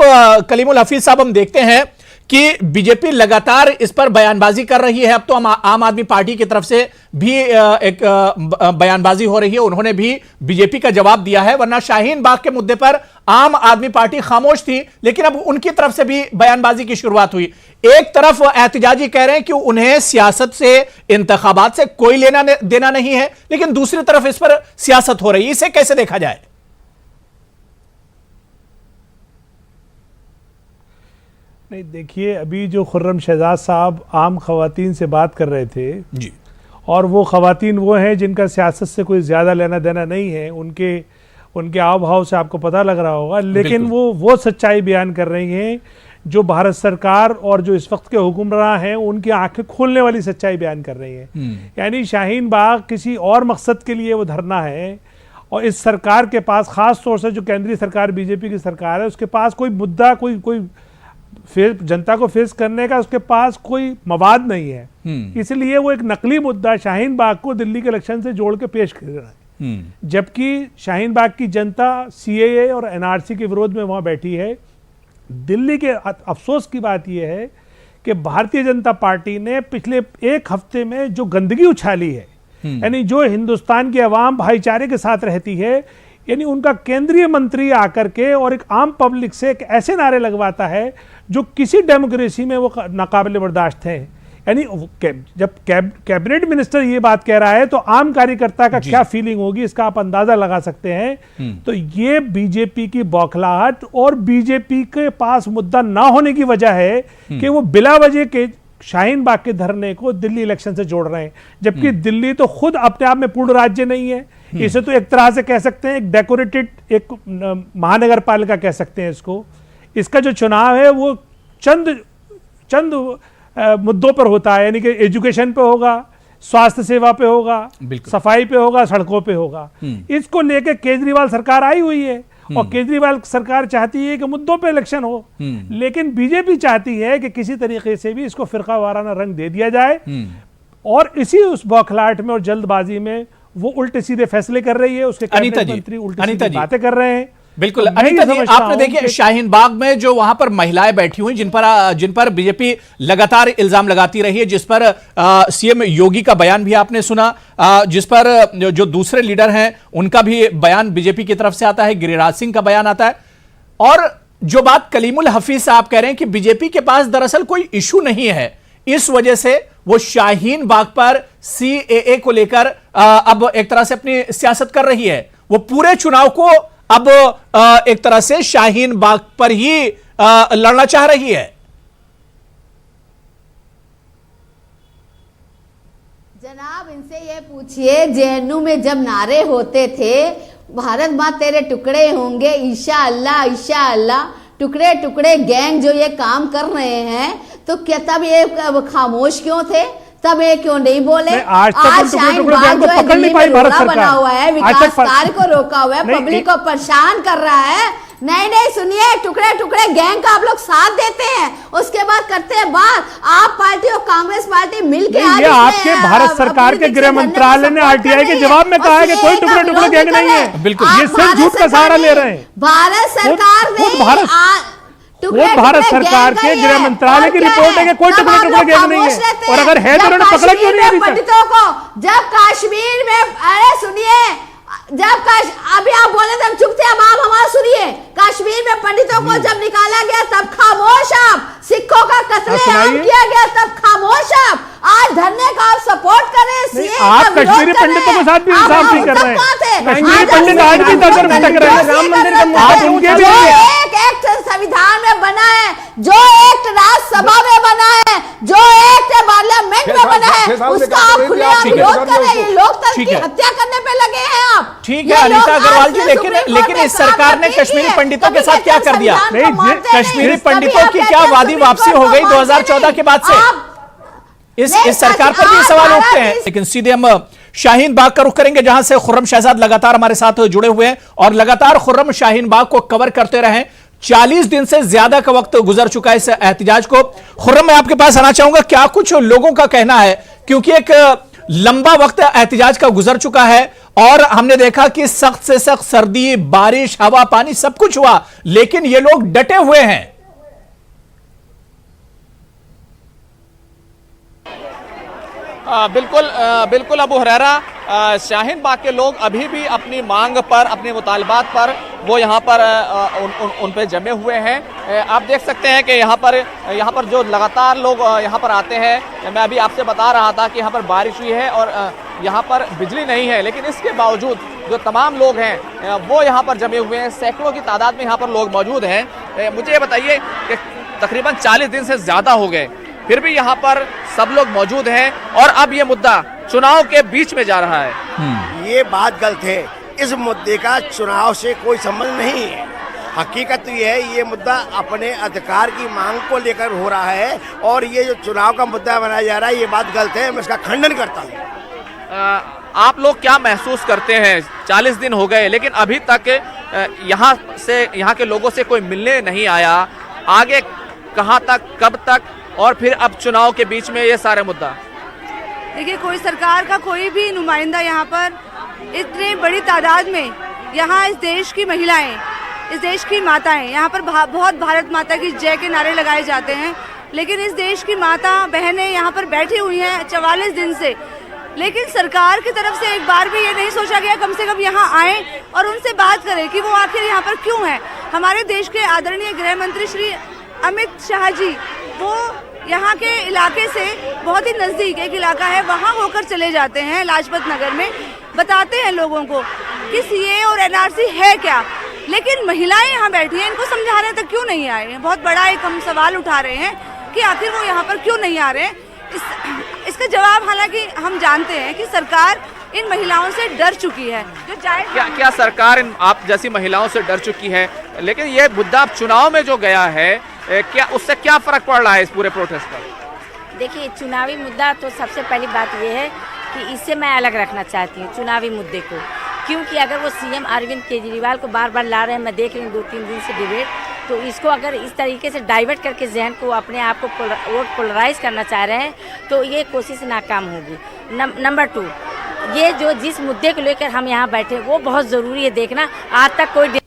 कलीमुल हफीज साहब, हम देखते हैं कि बीजेपी लगातार इस पर बयानबाजी कर रही है। अब तो आम आदमी पार्टी की तरफ से भी एक बयानबाजी हो रही है, उन्होंने भी बीजेपी का जवाब दिया है, वरना शाहीन बाग के मुद्दे पर आम आदमी पार्टी खामोश थी, लेकिन अब उनकी तरफ से भी बयानबाजी की शुरुआत हुई। एक तरफ एहतिजाजी कह रहे हैं कि उन्हें सियासत से, इंतखाबात से कोई लेना देना नहीं है, लेकिन दूसरी तरफ इस पर सियासत हो रही है। इसे कैसे देखा जाए? नहीं, देखिए, अभी जो खुर्रम शहजाद साहब आम खवातीन से बात कर रहे थे जी, और वो खवातीन वो हैं जिनका सियासत से कोई ज़्यादा लेना देना नहीं है, उनके आव भाव से आपको पता लग रहा होगा, लेकिन वो सच्चाई बयान कर रही हैं जो भारत सरकार और जो इस वक्त के हुक्मरान हैं उनकी आंखें खोलने वाली सच्चाई बयान कर रही हैं। यानी शाहीन बाग किसी और मकसद के लिए वो धरना है, और इस सरकार के पास, ख़ास तौर से जो केंद्रीय सरकार बीजेपी की सरकार है, उसके पास कोई मुद्दा, कोई जनता को फेस करने का उसके पास कोई मवाद नहीं है। इसलिए वो एक नकली मुद्दा शाहीन बाग को दिल्ली के इलेक्शन से जोड़ के पेश कर रहा है, जबकि शाहीन बाग की जनता सीएए और एनआरसी के विरोध में वहां बैठी है। दिल्ली के अफसोस की बात यह है कि भारतीय जनता पार्टी ने पिछले एक हफ्ते में जो गंदगी उछाली है, यानी जो हिंदुस्तान की आवाम भाईचारे के साथ रहती है, यानी उनका केंद्रीय मंत्री आकर के और एक आम पब्लिक से एक ऐसे नारे लगवाता है जो किसी डेमोक्रेसी में वो नाकाबिले बर्दाश्त है। यानी जब कैबिनेट मिनिस्टर ये बात कह रहा है तो आम कार्यकर्ता का क्या फीलिंग होगी, इसका आप अंदाजा लगा सकते हैं। तो ये बीजेपी की बौखलाहट और बीजेपी के पास मुद्दा ना होने की वजह है कि वो बिला वजह के शाहीन बाग के धरने को दिल्ली इलेक्शन से जोड़ रहे हैं, जबकि दिल्ली तो खुद अपने आप में पूर्ण राज्य नहीं है। इसे तो एक तरह से कह सकते हैं एक डेकोरेटेड एक महानगर पालिका कह सकते हैं इसको। इसका जो चुनाव है वो चंद मुद्दों पर होता है, यानी कि एजुकेशन पे होगा, स्वास्थ्य सेवा पे होगा, सफाई पे होगा, सड़कों पे होगा। इसको लेके केजरीवाल सरकार आई हुई है और केजरीवाल सरकार चाहती है कि मुद्दों पे इलेक्शन हो, लेकिन बीजेपी चाहती है कि किसी तरीके से भी इसको फिरका वाराना रंग दे दिया जाए, और इसी उस बौखलाहट में और जल्दबाजी में वो उल्टे सीधे फैसले कर रही है। उसके कैबिनेट मंत्री उल्टी सीधी बातें कर रहे हैं। बिल्कुल अनीता जी, आपने देखिए शाहीन बाग में जो वहां पर महिलाएं बैठी हुई जिन पर बीजेपी लगातार इल्जाम लगाती रही है, जिस पर सीएम योगी का बयान भी आपने सुना, जिस पर जो दूसरे लीडर हैं उनका भी बयान बीजेपी की तरफ से आता है, गिरिराज सिंह का बयान आता है। और जो बात कलीमुल हफीज साहब कह रहे हैं कि बीजेपी के पास दरअसल कोई इशू नहीं है, इस वजह से वो शाहीन बाग पर सीएए को लेकर अब एक तरह से अपनी सियासत कर रही है। वो पूरे चुनाव को अब एक तरह से शाहीन बाग पर ही लड़ना चाह रही है। जनाब, इनसे ये पूछिए, जेएनयू में जब नारे होते थे भारत माँ तेरे टुकड़े होंगे, ईशा अल्लाह ईशा अल्लाह, टुकड़े टुकड़े गैंग जो ये काम कर रहे हैं, तो क्या तब ये खामोश क्यों थे? तब ये क्यों नहीं बोले? आज शाहीन बाग जो है दिल्ली में रोड़ा बना हुआ है, विकास कार्य को रोका हुआ है, पब्लिक को परेशान कर रहा है। नहीं सुनिए, टुकड़े टुकड़े गैंग का आप लोग साथ देते हैं, उसके बाद करते हैं बात। आप पार्टी और कांग्रेस पार्टी मिलकर ये आपके भारत सरकार के गृह मंत्रालय ने आरटीआई के जवाब में कहा है कि कोई टुकड़े टुकड़े गैंग नहीं है। बिल्कुल, ये सिर्फ झूठ का सहारा ले रहे हैं। भारत सरकार ने भारत सरकार के गृह मंत्रालय की रिपोर्ट है कि कोई टुकड़े टुकड़े गैंग नहीं है, और अगर है तो उन्होंने पकड़ा क्यों नहीं? पंडितों को जब कश्मीर में, अरे सुनिए, जब अभी आप बोले थे हम चुप थे, अब आप हमारा सुनिए। कश्मीर में पंडितों को जब निकाला गया तब खामोश आप, सिखों का कत्लेआम किया गया तब खामोश आप, आज धरने का आप सपोर्ट कर रहे हैं। आप कश्मीरी पंडितों के साथ भी इंसाफ नहीं कर रहे हैं। कश्मीरी पंडित आज भी दर भटक रहे हैं। राम मंदिर का मुद्दा उनके भी एक एक्ट संविधान में बना है, जो एक्ट राज्यसभा में बना है, जो एक्ट पार्लियामेंट में बना है, उसका आप खुलेआम विरोध कर रहे हैं। लोकतंत्र की हत्या करने पे लगे हैं आप। ठीक है अनीता अग्रवाल जी, लेकिन इस सरकार ने कश्मीरी पंडितों के साथ क्या कर दिया? कश्मीरी पंडितों की क्या वादी वापसी हो गई 2014 के बाद से? इस सरकार पर भी सवाल उठते हैं। लेकिन सीधे हम शाहीन बाग का रुख करेंगे, जहां से खुर्रम शहजाद लगातार हमारे साथ जुड़े हुए हैं और लगातार खुर्रम शाहीन बाग को कवर करते रहे। 40 दिन से ज्यादा का वक्त गुजर चुका है इस एहतिजाज को। खुर्रम, मैं आपके पास आना चाहूंगा, क्या कुछ लोगों का कहना है, क्योंकि एक लंबा वक्त एहतिजाज का गुजर चुका है और हमने देखा कि सख्त से सख्त सर्दी, बारिश, हवा, पानी सब कुछ हुआ, लेकिन ये लोग डटे हुए हैं। बिल्कुल अबू हुरैरा, शाहीन बाग के लोग अभी भी अपनी मांग पर, अपने मुतालबात पर वो यहाँ पर उन पे जमे हुए हैं। आप देख सकते हैं कि यहाँ पर जो लगातार लोग यहाँ पर आते हैं। मैं अभी आपसे बता रहा था कि यहाँ पर बारिश हुई है और यहाँ पर बिजली नहीं है, लेकिन इसके बावजूद जो तमाम लोग हैं वो यहाँ पर जमे हुए हैं। सैकड़ों की तादाद में यहाँ पर लोग मौजूद हैं। मुझे ये बताइए कि तकरीबन 40 दिन से ज़्यादा हो गए, फिर भी यहाँ पर सब लोग मौजूद हैं और अब ये मुद्दा चुनाव के बीच में जा रहा है। ये बात गलत है। इस मुद्दे का चुनाव से कोई संबंध नहीं है। हकीकत तो ये है, ये मुद्दा अपने अधिकार की मांग को लेकर हो रहा है और ये जो चुनाव का मुद्दा बनाया जा रहा है, ये बात गलत है। मैं इसका खंडन करता हूँ। आप लोग क्या महसूस करते हैं? 40 दिन हो गए लेकिन अभी तक यहाँ के लोगों से कोई मिलने नहीं आया। आगे कहाँ तक, कब तक, और फिर अब चुनाव के बीच में ये सारे मुद्दा? देखिए, कोई सरकार का कोई भी नुमाइंदा यहाँ पर इतने बड़ी तादाद में, यहाँ इस देश की महिलाएं, इस देश की माताएं, यहाँ पर बहुत भारत माता की जय के नारे लगाए जाते हैं, लेकिन इस देश की माता बहनें यहाँ पर बैठी हुई हैं 44 दिन से। लेकिन सरकार की तरफ से एक बार भी ये नहीं सोचा गया कम से कम यहाँ आए और उनसे बात करें कि वो आखिर यहाँ पर क्यों है। हमारे देश के आदरणीय गृह मंत्री श्री अमित शाह जी, वो यहाँ के इलाके से बहुत ही नज़दीक एक इलाका है, वहाँ होकर चले जाते हैं लाजपत नगर में, बताते हैं लोगों को कि सीए और एनआरसी है क्या। लेकिन महिलाएं यहाँ बैठी हैं, इनको समझाने तक क्यों नहीं आए हैं। बहुत बड़ा एक हम सवाल उठा रहे हैं कि आखिर वो यहाँ पर क्यों नहीं आ रहे हैं। इसका जवाब हालांकि हम जानते हैं कि सरकार इन महिलाओं से डर चुकी है। जो चाहे क्या सरकार आप जैसी महिलाओं से डर चुकी है? लेकिन ये मुद्दा चुनाव में जो गया है, क्या उससे क्या फर्क पड़ रहा है इस पूरे प्रोटेस्ट पर? देखिए, चुनावी मुद्दा तो सबसे पहली बात ये है कि इससे मैं अलग रखना चाहती हूँ चुनावी मुद्दे को, क्योंकि अगर वो सीएम अरविंद केजरीवाल को बार बार ला रहे हैं, मैं देख रही हूँ 2-3 दिन से डिबेट, तो इसको अगर इस तरीके से डाइवर्ट करके जहन को, अपने आप को वोट पोलराइज करना चाह रहे हैं, तो ये कोशिश नाकाम होगी। नंबर 2, ये जो जिस मुद्दे को लेकर हम यहाँ बैठे वो बहुत ज़रूरी है देखना। आज तक कोई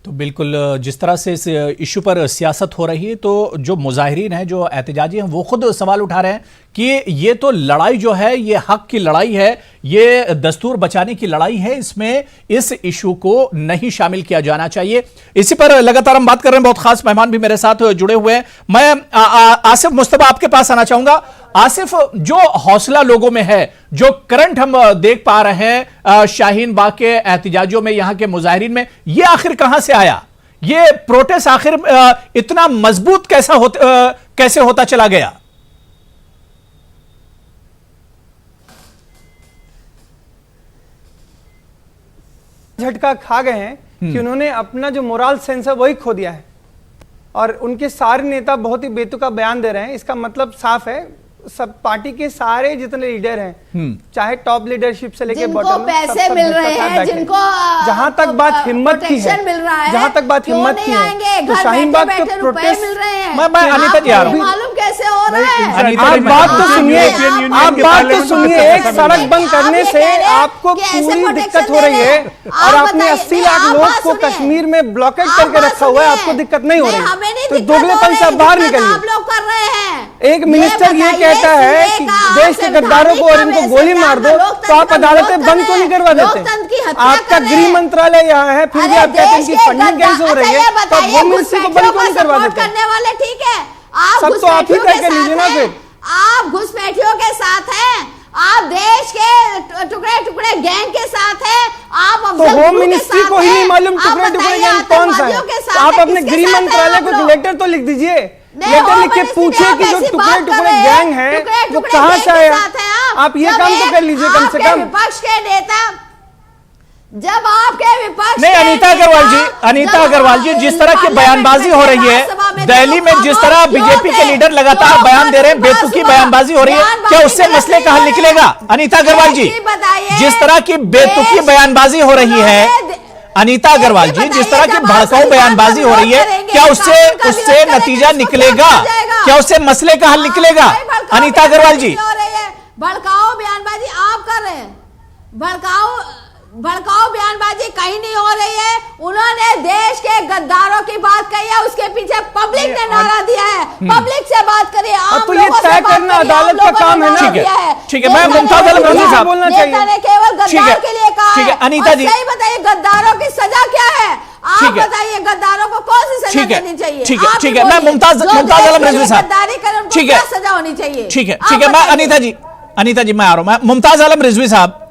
तो बिल्कुल जिस तरह से इस इशू पर सियासत हो रही है, तो जो मुजाहिरीन हैं, जो एहतजाजी हैं, वो खुद सवाल उठा रहे हैं कि ये तो लड़ाई जो है, ये हक की लड़ाई है, ये दस्तूर बचाने की लड़ाई है, इसमें इस इशू को नहीं शामिल किया जाना चाहिए। इसी पर लगातार हम बात कर रहे हैं। बहुत खास मेहमान भी मेरे साथ जुड़े हुए हैं। मैं आसिफ मुस्तफा आपके पास आना चाहूंगा। आसिफ, जो हौसला लोगों में है, जो करंट हम देख पा रहे हैं शाहीन बाग के एहतजाजियों में, यहां के मुजाहिरीन में, ये आखिर कहां से आया? ये प्रोटेस्ट आखिर इतना मजबूत कैसे होता चला गया? झटका खा गए हैं कि उन्होंने अपना जो मोरल सेंस है वही खो दिया है और उनके सारे नेता बहुत ही बेतुका बयान दे रहे हैं। इसका मतलब साफ है, सब पार्टी के सारे जितने लीडर हैं, चाहे टॉप लीडरशिप से लेके जिनको पैसे मिल रहे हैं, जिनको जहां तक बात हिम्मत की है, जहां तक बात हिम्मत की है, तो शाहीन बाग के प्रोटेस्ट मैं अनीता जी आ रहा हूं। मालूम कैसे हो रहा है? आप बात तो सुनिए, आप बात तो सुनिए। एक सड़क बंद करने से आपको पूरी दिक्कत हो रही है और आपने 80 लाख लोग को कश्मीर में ब्लॉकेट करके रखा हुआ है, आपको दिक्कत नहीं हो रही, तो दोगलेपन से आप बाहर निकलिए। आप लोग कर रहे हैं। एक मिनिस्टर ये कहता है कि देश के गद्दारों को और इनको गोली मार दो, तो आप अदालतें बंद क्यों नहीं करवा देते? आपका गृह मंत्रालय यहाँ है, फिर भी आप कहते हैं कि फंडिंग कैसे हो रही है, तो आप होम मिनिस्ट्री को बंद क्यों नहीं करवा देते? करने वाले ठीक है, सब तो आप ही तय कर लीजिए ना। फिर आप घुसपैठियों के साथ हैं, आप देश के टुकड़े टुकड़े गैंग के साथ हैं, आप तो होम मिनिस्ट्री को ही नहीं मालूम टुकड़े टुकड़े गैंग कौन सा है? तो आप अपने गृह मंत्रालय को एक लेटर तो लिख दीजिए, लेटर लिख के पूछिए कि जो टुकड़े टुकड़े गैंग है वो कहां से आया। आप ये काम तो कर लीजिए कम से कम। विपक्ष के नेता, जब आपके विपक्ष नहीं, अनीता अग्रवाल जी, जिस तरह की बयानबाजी हो रही है दिल्ली में, जिस तरह बीजेपी के लीडर लगातार बयान दे रहे हैं, बेतुकी बयानबाजी हो रही है, क्या उससे मसले का हल निकलेगा? अनीता अग्रवाल जी, जिस तरह की बेतुकी बयानबाजी हो रही है, अनीता अग्रवाल जी, जिस तरह की भड़काऊ बयानबाजी हो रही है, क्या उससे नतीजा निकलेगा? क्या उससे मसले का हल निकलेगा? अनीता अग्रवाल जी, भड़काऊ बयानबाजी आप कर रहे हैं, भड़काऊ बयानबाजी कहीं नहीं हो रही है। उन्होंने देश के गद्दारों की बात कही है, उसके इसके पीछे पब्लिक ने नारा दिया है। पब्लिक से बात करिए, आप तो ये तय करना अदालत का काम है ना। ठीक है, मैं मुमताज आलम रजवी साहब बोलना चाहिए। नेता ने केवल गद्दार के लिए कहा ठीक है, है। अनीता और जी। सही बताइए, गद्दारों की सजा क्या है? आप ठीक है। बताइए, गद्दारों को कौन सी सजा ठीक है, देनी चाहिए? ठीक है, आप ही ठीक है, मैं बोलिए। मुमताज जो आलम देश के रजवी लिए साहब। गद्दारी करे, उनको ठीक है। क्या सजा होनी चाहिए? ठीक है, आप ठीक है, मैं बताइए। अनीता जी मैं आ रहा हूं। मैं मुमताज आलम रिजवी साहब,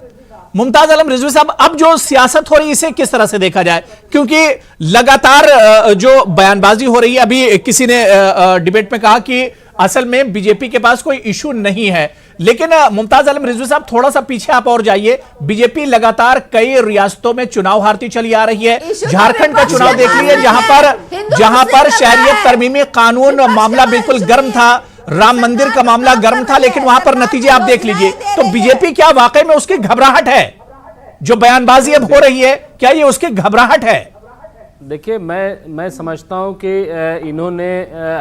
मुमताज आलम रिजवी साहब, अब जो सियासत हो रही है इसे किस तरह से देखा जाए? क्योंकि लगातार जो बयानबाजी हो रही है, अभी किसी ने डिबेट में कहा कि असल में बीजेपी के पास कोई इशू नहीं है, लेकिन मुमताज आलम रिजवी साहब थोड़ा सा पीछे आप और जाइए। बीजेपी लगातार कई रियासतों में चुनाव हारती चली आ रही है। झारखंड का चुनाव देख लीजिए, जहां पर शहरियत तरमीमी कानून मामला बिल्कुल गर्म था, राम मंदिर का मामला गर्म था, लेकिन वहां पर नतीजे आप देख लीजिए। तो बीजेपी क्या वाकई में उसकी घबराहट है? जो बयानबाजी अब हो रही है, क्या ये उसकी घबराहट है? देखिए, मैं समझता हूं कि इन्होंने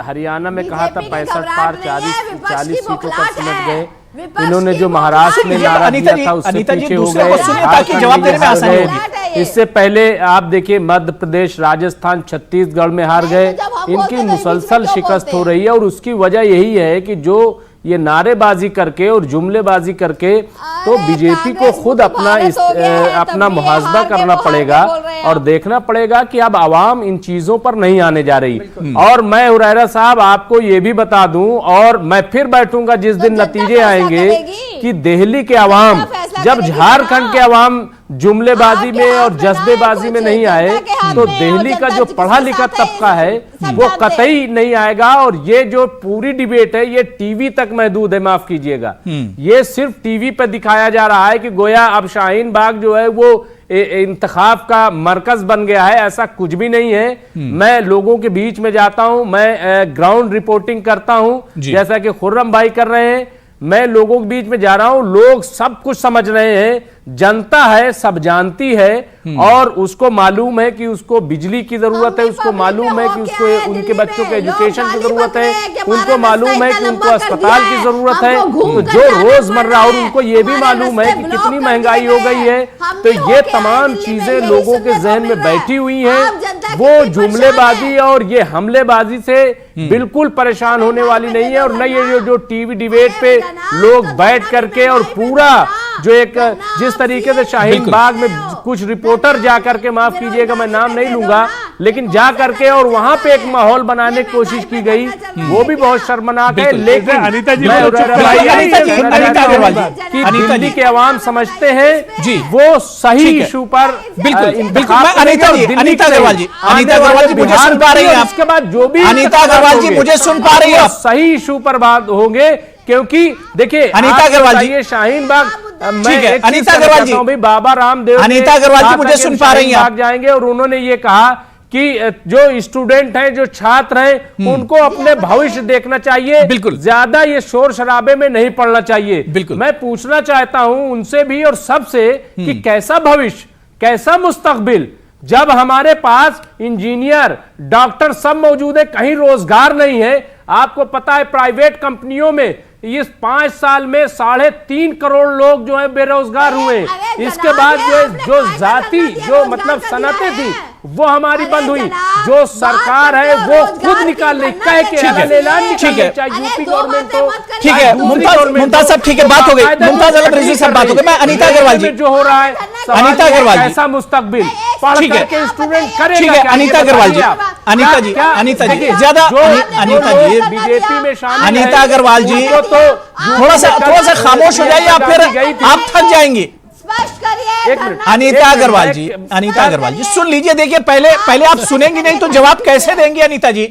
हरियाणा में कहा था 65 पार 40 सीटों तक समझ गए। इन्होंने जो महाराष्ट्र में नारा दिया था उससे पीछे हो गए। ताकि जवाब देने में आसानी होगी। इससे पहले आप देखिए, मध्य प्रदेश, राजस्थान, छत्तीसगढ़ में हार गए। इनकी मुसलसल शिकस्त हो रही है और उसकी वजह यही है कि जो ये नारेबाजी करके और जुमलेबाजी करके, तो बीजेपी को खुद अपना मुहासबा करना पड़ेगा और देखना पड़ेगा कि अब आवाम इन चीजों पर नहीं आने जा रही। और मैं हुरैरा साहब आपको ये भी बता दूं, और मैं फिर बैठूंगा जिस दिन नतीजे आएंगे कि दिल्ली के आवाम, जब झारखंड के आवाम जुमलेबाजी में और जज्बेबाजी में नहीं आए, तो दिल्ली का जो पढ़ा लिखा तबका है वो कतई नहीं आएगा। और ये जो पूरी डिबेट है ये टीवी तक महदूद है, माफ कीजिएगा। ये सिर्फ टीवी पर दिखाया जा रहा है कि गोया अब शाहीन बाग जो है वो इंतखाब का मरकज बन गया है। ऐसा कुछ भी नहीं है। मैं लोगों के बीच में जाता हूं, मैं ग्राउंड रिपोर्टिंग करता हूं, जैसा कि खुर्रम भाई कर रहे हैं। मैं लोगों के बीच में जा रहा हूं, लोग सब कुछ समझ रहे हैं, जनता है, सब जानती है, और उसको मालूम है कि उसको बिजली की जरूरत है, उसको मालूम है कि उसको उनके बच्चों के एजुकेशन की जरूरत है, उनको मालूम है कि उनको अस्पताल की जरूरत है, तो जो रोजमर्रा, और उनको ये भी मालूम है कि कितनी महंगाई हो गई है। तो ये तमाम चीजें लोगों के जहन में बैठी हुई हैं। वो जुमलेबाजी और ये हमलेबाजी से बिल्कुल परेशान होने वाली नहीं है। और न ये जो टीवी डिबेट पे लोग बैठ करके और पूरा जो एक जिस तरीके से शाहीन बाग में कुछ रिपोर्टर जा करके, माफ कीजिएगा मैं नाम नहीं लूंगा, लेकिन जा करके और वहां पे एक माहौल बनाने की कोशिश की गई, वो भी बहुत शर्मनाक है। लेकिन अनीता जी, दिल्ली के अवाम समझते हैं जी वो सही इशू पर अनीता अग्रवाल जी मुझे सुन पा रही हैं आप? उसके बाद जो भी अनीता अग्रवाल जी मुझे सुन पा रही हैं आप? सही इशू पर बात होंगे, क्योंकि देखिए अनीता अग्रवाल जी, शाहीन बाग, ठीक है, अनीता अग्रवाल जी, बाबा रामदेव, अनीता अग्रवाल जी मुझे सुन पा रही हैं आप? जाएंगे और उन्होंने ये कहा कि जो स्टूडेंट हैं, जो छात्र हैं, उनको अपने भविष्य देखना चाहिए, बिल्कुल ज्यादा ये शोर शराबे में नहीं पड़ना चाहिए। बिल्कुल मैं पूछना चाहता हूं उनसे भी और सबसे कि कैसा भविष्य, कैसा मुस्तकबिल, जब हमारे पास इंजीनियर, डॉक्टर सब मौजूद है, कहीं रोजगार नहीं है। आपको पता है प्राइवेट कंपनियों में इस 5 साल में 3.5 करोड़ लोग जो है बेरोजगार हुए। इसके बाद जो जाति जो मतलब सनतें थी वो हमारी बंद हुई। जो सरकार है वो खुद निकाल रही, कह के ऐलान निकाल, चाहे यूपी गवर्नमेंट हो, ठीक है। मुमताज साहब, ठीक है, बात हो गई। मुमताज आलम रिजवी साहब, बात हो गई। मैं अनीता अग्रवाल जी, जो हो रहा है, अनीता अग्रवाल जी, ऐसा मुस्तकबिल पढ़ करके स्टूडेंट करेगा। ठीक है, अनीता अग्रवाल जी, अनीता जी ज्यादा, अनीता जी बीजेपी में शामिल, अनीता अग्रवाल जी तो थोड़ा सा खामोश हो जाइए, आप फिर आप थक जाएंगे। अनीता अग्रवाल जी सुन लीजिए। देखिए, पहले आप सुनेंगी नहीं तो जवाब कैसे देंगे अनीता जी?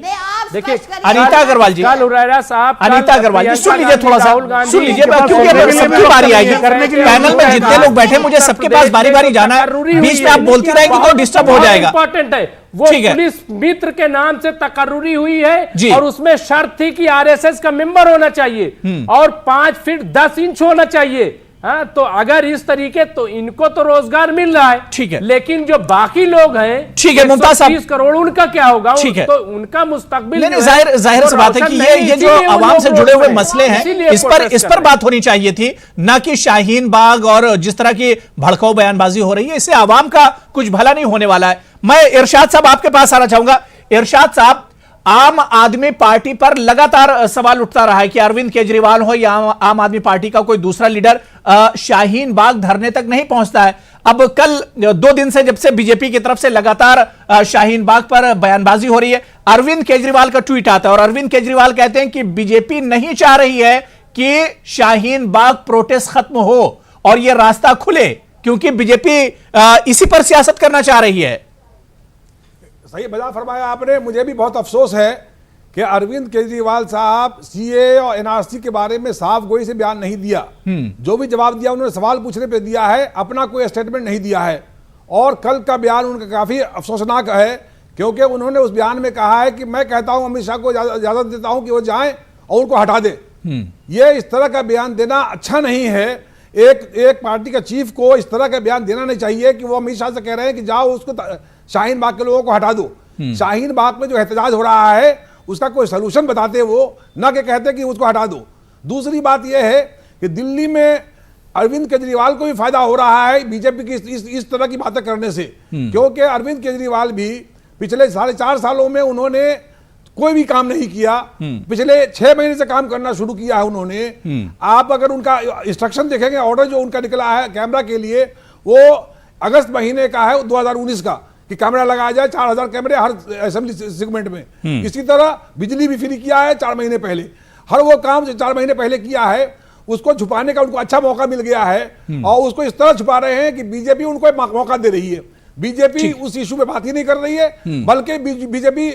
देखिए अनीता अग्रवाल जी, अनीता अग्रवाल जी सुन लीजिए, थोड़ा सा सुन लीजिए, क्योंकि सबकी बारी आएगी। पैनल में जितने लोग बैठे, मुझे सबके पास बारी बारी जाना है। बीच में आप बोलती रहेंगी तो डिस्टर्ब हो जाएगा। इंपॉर्टेंट है वो पुलिस मित्र के नाम से तकर्रुरी हुई है और उसमें शर्त थी कि आरएसएस का मेंबर होना चाहिए और 5 फीट 10 इंच होना चाहिए। हाँ, तो अगर इस तरीके, तो इनको तो रोजगार मिल रहा है, ठीक है, लेकिन जो बाकी लोग हैं, ठीक है, मुमताज साहब, 30 करोड़ उनका क्या होगा? ठीक है, तो उनका मुस्तकबिल जाहिर सी बात है कि ये जो आवाम से जुड़े हुए मसले हैं, इस पर बात होनी चाहिए थी, ना कि शाहीन बाग और जिस तरह की भड़काऊ बयानबाजी हो रही है। इससे आवाम का कुछ भला नहीं होने वाला है। मैं इरशाद साहब आपके पास आना चाहूंगा। इरशाद साहब, आम आदमी पार्टी पर लगातार सवाल उठता रहा है कि अरविंद केजरीवाल हो या आम आदमी पार्टी का कोई दूसरा लीडर शाहीन बाग धरने तक नहीं पहुंचता है। अब कल 2 दिन से जब से बीजेपी की तरफ से लगातार शाहीन बाग पर बयानबाजी हो रही है, अरविंद केजरीवाल का ट्वीट आता है और अरविंद केजरीवाल कहते हैं कि बीजेपी नहीं चाह रही है कि शाहीन बाग प्रोटेस्ट खत्म हो और यह रास्ता खुले, क्योंकि बीजेपी इसी पर सियासत करना चाह रही है। सही बजा फरमाया आपने। मुझे भी बहुत अफसोस है कि अरविंद केजरीवाल साहब सीए और एनआरसी के बारे में साफ गोई से बयान नहीं दिया। जो भी जवाब दिया उन्होंने सवाल पूछने पे दिया है, अपना कोई स्टेटमेंट नहीं दिया है। और कल का बयान उनका काफी अफसोसनाक है, क्योंकि उन्होंने उस बयान में कहा है कि मैं कहता हूं अमित शाह को इजाजत देता हूं कि वो जाएं और उनको हटा दें। ये इस तरह का बयान देना अच्छा नहीं है। एक पार्टी का चीफ को इस तरह का बयान देना नहीं चाहिए कि वो अमित शाह से कह रहे हैं कि जाओ उसको शाहीन बाग के लोगों को हटा दो। शाहीन बाग में जो एहतजाज हो रहा है उसका कोई सलूशन बताते वो, ना कि कहते कि उसको हटा दो। दूसरी बात यह है कि दिल्ली में अरविंद केजरीवाल को भी फायदा हो रहा है बीजेपी की इस तरह की बातें करने से, क्योंकि अरविंद केजरीवाल भी पिछले 4.5 सालों में उन्होंने कोई भी काम नहीं किया। पिछले 6 महीने से काम करना शुरू किया है उन्होंने। आप अगर उनका इंस्ट्रक्शन देखेंगे, ऑर्डर जो उनका निकला है कैमरा के लिए, वो अगस्त महीने का है 2019 का, कि कैमरा लगाया जाए 4000 कैमरे हर असेंबली सेगमेंट में। इसी तरह बिजली भी फ्री किया है 4 महीने पहले। हर वो काम जो 4 महीने पहले किया है उसको छुपाने का उनको अच्छा मौका मिल गया है और उसको इस तरह छुपा रहे हैं कि बीजेपी उनको मौका दे रही है। बीजेपी उस इशू पे बात ही नहीं कर रही है, बल्कि बीजेपी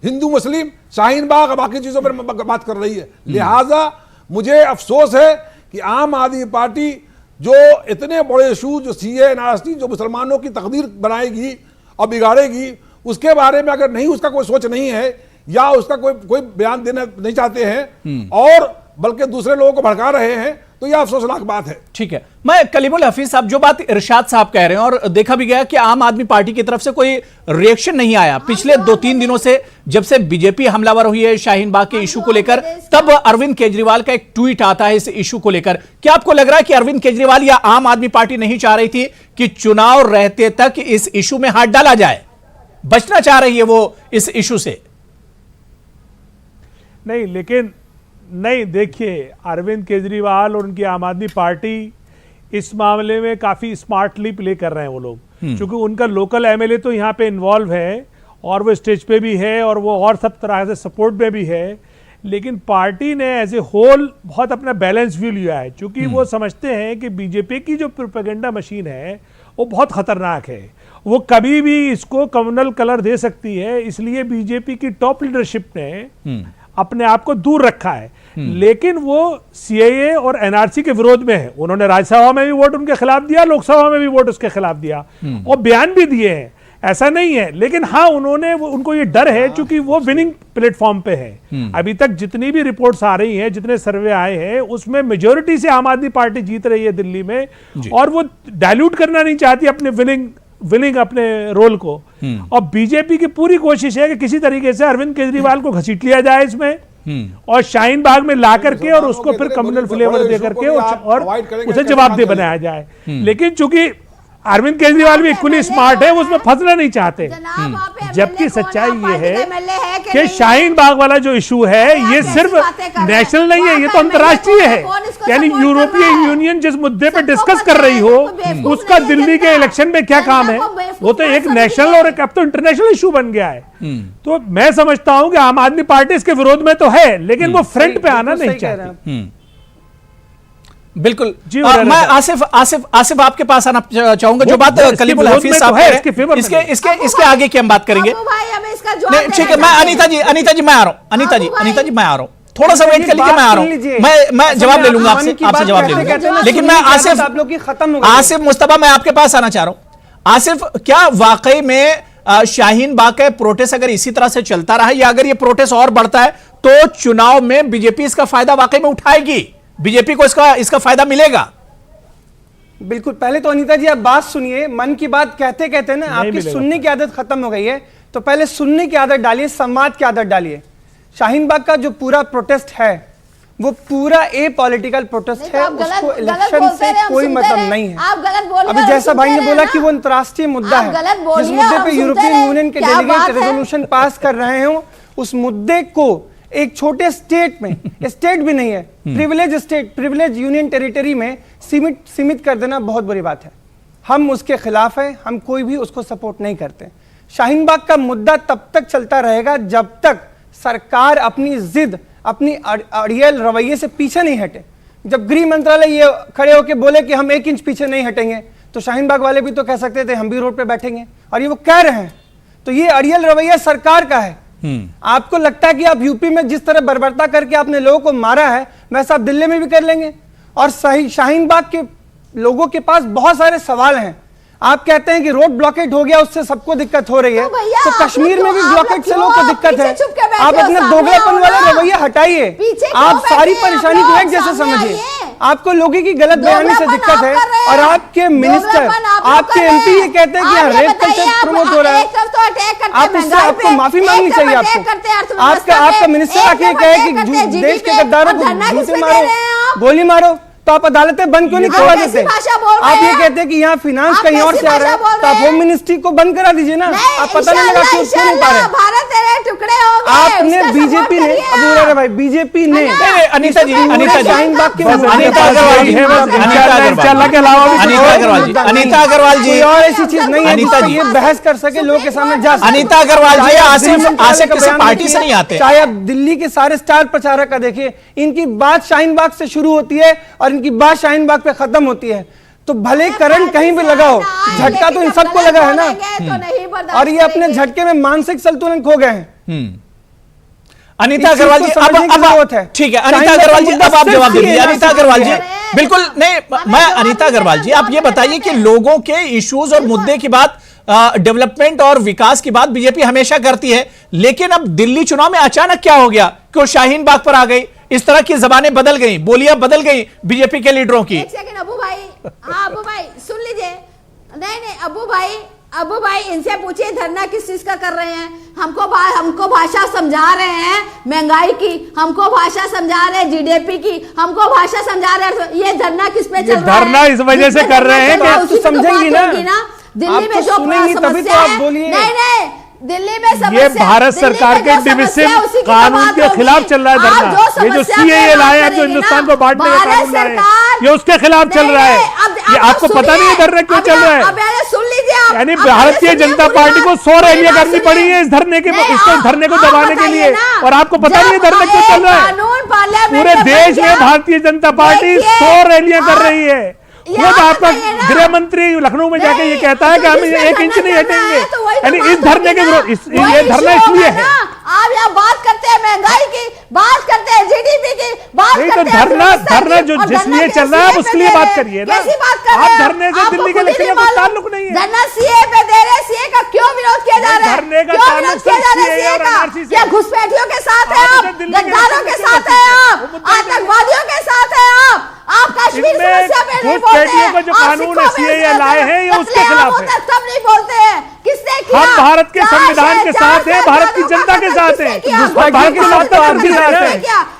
हिंदू मुस्लिम शाहीन बाग बाकी चीजों पर बात कर रही है। लिहाजा मुझे अफसोस है कि आम आदमी पार्टी जो इतने बड़े इशू जो सीए एनआरसी जो मुसलमानों की तकदीर बनाएगी और बिगाड़ेगी, उसके बारे में अगर नहीं उसका कोई सोच नहीं है या उसका कोई बयान देना नहीं चाहते हैं और बल्कि दूसरे लोगों को भड़का रहे हैं, तो यह अफसोसनाक बात है। ठीक है, मैं कलीमुल हफीज साहब जो बात इरशाद साहब कह रहे हैं और देखा भी गया कि आम आदमी पार्टी की तरफ से कोई रिएक्शन नहीं आया पिछले 2-3 दिनों से, जब से बीजेपी हमलावर हुई है शाहीन बाग के इशू को लेकर, तब अरविंद केजरीवाल का एक ट्वीट आता है इस इशू को लेकर। क्या आपको लग रहा है कि अरविंद केजरीवाल या आम आदमी पार्टी नहीं चाह रही थी कि चुनाव रहते तक इस इशू में हाथ डाला जाए, बचना चाह रही है वो इस इशू से? नहीं, लेकिन नहीं, देखिए अरविंद केजरीवाल और उनकी आम आदमी पार्टी इस मामले में काफ़ी स्मार्टली प्ले कर रहे हैं वो लोग, क्योंकि उनका लोकल एमएलए तो यहाँ पे इन्वॉल्व है और वो स्टेज पे भी है और वो और सब तरह से सपोर्ट में भी है। लेकिन पार्टी ने एज ए होल बहुत अपना बैलेंस व्यू लिया है, क्योंकि वो समझते हैं कि बीजेपी की जो प्रोपेगेंडा मशीन है वो बहुत खतरनाक है, वो कभी भी इसको कम्युनल कलर दे सकती है। इसलिए बीजेपी की टॉप लीडरशिप ने अपने आप को दूर रखा है। लेकिन वो सीएए और एनआरसी के विरोध में है। उन्होंने राज्यसभा में भी वोट उनके खिलाफ दिया, लोकसभा में भी वोट उसके खिलाफ दिया और बयान भी दिए हैं, ऐसा नहीं है। लेकिन हाँ, उनको ये डर है क्योंकि वो विनिंग प्लेटफॉर्म पे है। अभी तक जितनी भी रिपोर्ट्स आ रही हैं, जितने सर्वे आए हैं, उसमें मेजोरिटी से आम आदमी पार्टी जीत रही है दिल्ली में और वो डायल्यूट करना नहीं चाहती अपने विनिंग अपने रोल को। और बीजेपी की पूरी कोशिश है कि किसी तरीके से अरविंद केजरीवाल को घसीट लिया जाए इसमें और शाहीन बाग में ला करके और उसको फिर कम्युनल फ्लेवर दे करके और उसे जवाबदेह बनाया जाए। लेकिन चूंकि अरविंद केजरीवाल भी इक्वली स्मार्ट है, वो उसमें फंसना नहीं चाहते। जबकि सच्चाई ये है कि शाहीन बाग वाला जो इशू है ये सिर्फ नेशनल नहीं है, ये तो अंतर्राष्ट्रीय है। यानी यूरोपियन यूनियन जिस मुद्दे पे डिस्कस कर रही हो उसका दिल्ली के इलेक्शन में क्या काम है, वो तो एक नेशनल और अब तो इंटरनेशनल इशू बन गया है। तो मैं समझता हूं कि आम आदमी पार्टी इसके विरोध में तो है, लेकिन वो फ्रंट पे आना नहीं चाहती। बिल्कुल। मैं आसिफ आपके पास आना चाहूंगा। जो बात कलीमुल हफीज साहब है इसके आगे की हम बात करेंगे। ठीक है, मैं अनीता जी मैं आ रहा हूं, थोड़ा सा वेट कर लीजिए, मैं आ रहा हूं। मैं जवाब ले लूंगा आपसे जवाब ले लूंगा, लेकिन मैं आसिफ मुस्तफा मैं आपके पास आना चाह रहा हूं। आसिफ, क्या वाकई में शाहीन बाग का प्रोटेस्ट अगर इसी तरह से चलता रहा या अगर ये प्रोटेस्ट और बढ़ता है तो चुनाव में बीजेपी इसका फायदा वाकई में उठाएगी? बीजेपी को इसका फायदा मिलेगा? बिल्कुल। पहले तो अनीता जी आप बात सुनिए, मन की बात कहते कहते ना आपकी सुनने की आदत खत्म हो गई है, तो पहले सुनने की आदत डालिए, संवाद की आदत डालिए। शाहीन बाग का जो पूरा प्रोटेस्ट है वो पूरा ए पॉलिटिकल प्रोटेस्ट है, उसको इलेक्शन से कोई मतलब नहीं है। आप गलत बोल रहे हैं। अभी जैसा भाई ने बोला कि वो अंतर्राष्ट्रीय मुद्दा है, जिस मुद्दे पे यूरोपियन यूनियन के डेलीगेट रेजोल्यूशन पास कर रहे हो उस मुद्दे को एक छोटे स्टेट में, स्टेट भी नहीं है, privilege state, privilege union territory में सीमित कर देना बहुत बुरी बात है। हम उसके खिलाफ हैं, हम कोई भी उसको सपोर्ट नहीं करते। शाहीन बाग का मुद्दा तब तक चलता रहेगा जब तक सरकार अपनी जिद, अपनी अड़ियल रवैये से पीछे नहीं हटे। जब गृह मंत्रालय ये खड़े होकर बोले कि हम 1 इंच पीछे नहीं हटेंगे, तो शाहीन बाग वाले भी तो कह सकते थे हम भी रोड पे बैठेंगे, और ये वो कह रहे हैं। तो ये अड़ियल रवैया सरकार का है। आपको लगता है कि आप यूपी में जिस तरह बर्बरता करके आपने लोगों को मारा है, वैसा आप दिल्ली में भी कर लेंगे। और शाहीन बाग के लोगों के पास बहुत सारे सवाल हैं। आप कहते हैं कि रोड ब्लॉकेट हो गया, उससे सबको दिक्कत हो रही है, तो कश्मीर में भी ब्लॉकेट से लोगों को दिक्कत है। आप अपना दोगलापन वाला रवैया हटाइए, आप सारी परेशानी को एक जैसे समझिए। आपको लोगों की गलत बयानी से दिक्कत है, और आपके मिनिस्टर, आपके एमपी ये कहते हैं कि यहाँ रेप कल्चर प्रमोट हो रहा है। आप इससे आपको माफी मांगनी चाहिए। आपका मिनिस्टर आके कहे कि देश के गद्दारों को जूते मारो, गोली मारो, तो आप अदालतें बंद क्यों नहीं करवा देते? आप ये कहते हैं कि यहाँ फाइनेंस कहीं और से आ रहा है, तो आप होम मिनिस्ट्री को बंद करा दीजिए ना। आप पता नहीं लगा क्यों नहीं पा रहे। आपने बीजेपी ने, अब भाई बीजेपी ने, अनीता जी, शाहीन बाग के अनीता अग्रवाल जी, और ऐसी चीज नहीं है जिससे ये बहस कर सके, लोगों के सामने जा सके। अनीता अग्रवाल जी आसिफ किसी पार्टी से नहीं आते। चाहे आप दिल्ली के सारे स्टार प्रचारक का देखिए, इनकी बात शाहीन बाग से शुरू होती है और इनकी बात शाहीन बाग पे खत्म होती है। तो भले करंट कहीं भी लगा हो, झटका तो इन सबको लगा है ना, और ये अपने झटके में मानसिक संतुलन खो गए हैं। अनीता अग्रवाल जी, अब ठीक है, अनीता अग्रवाल जी अब आप जवाब दे दीजिए। अनीता अग्रवाल जी, बिल्कुल नहीं, मैं अनीता अग्रवाल जी, आप ये बताइए कि लोगों के इश्यूज और मुद्दे की बात, डेवलपमेंट और विकास की बात बीजेपी हमेशा करती है, लेकिन अब दिल्ली चुनाव में अचानक क्या हो गया? क्यों शाहीन बाग पर आ गई? इस तरह की जबानें बदल गई, बोलियां बदल गई बीजेपी के लीडरों की। एक सेकंड अबू भाई, हाँ अबू भाई सुन लीजिए। नहीं अबू भाई इनसे पूछिए धरना किस चीज का कर रहे हैं। हमको भाषा समझा रहे हैं महंगाई की, हमको भाषा समझा रहे हैं जीडीपी की, हमको भाषा समझा रहे हैं। ये धरना किस पे चल रहा है? धरना इस वजह से कर रहे हैं कि आप तो समझेंगी ना, दिल्ली में जो समस्या है, नहीं दिल्ली में समस्या, ये भारत सरकार के डिविसिव कानून के खिलाफ चल रहा है धरना। ये जो सीएए लाए हैं, जो हिंदुस्तान को बांटने का कानून लाए हैं, ये उसके खिलाफ चल रहा है। ये आपको पता नहीं है धरना क्यों चल रहा है? सुन लीजिए, यानी भारतीय जनता पार्टी को 100 रैलियां करनी पड़ी है इस धरने के, इसको धरने को दबाने के लिए, और आपको पता नहीं है धरना क्यों चल रहा है? पूरे देश में भारतीय जनता पार्टी 100 रैलियां कर रही है। वो आपका गृह मंत्री लखनऊ में जाके ये कहता है कि हम 1 इंच नहीं हटेंगे। यानी इस धरने के विरोध, ये धरना इसलिए है। आप यहाँ बात करते हैं महंगाई की, बात करते हैं जीडीपी की, बात करते हैं, धरना जो जिसलिए चल रहा है आप उसके लिए बात करिए ना। आप धरने से दिल्ली के इलेक्शन का ताल्लुक नहीं है। धरना सीए पे दे रहे, सीए का क्यों विरोध किया जा रहा है? धरने का ताल्लुक सीए का क्या घुसपैठियों के साथ है आप, गद्दारों के साथ है आप, आतंकवादियों के साथ है आप कश्मीर समस्या पे नहीं बोलते हैं। जो कानून सीएए लाए हैं ये उसके खिलाफ है, तब नहीं बोलते हैं। किसने किया? हम भारत के संविधान के साथ हैं, भारत की जनता के साथ हैं, भारत की लोकतंत्र के साथ हैं।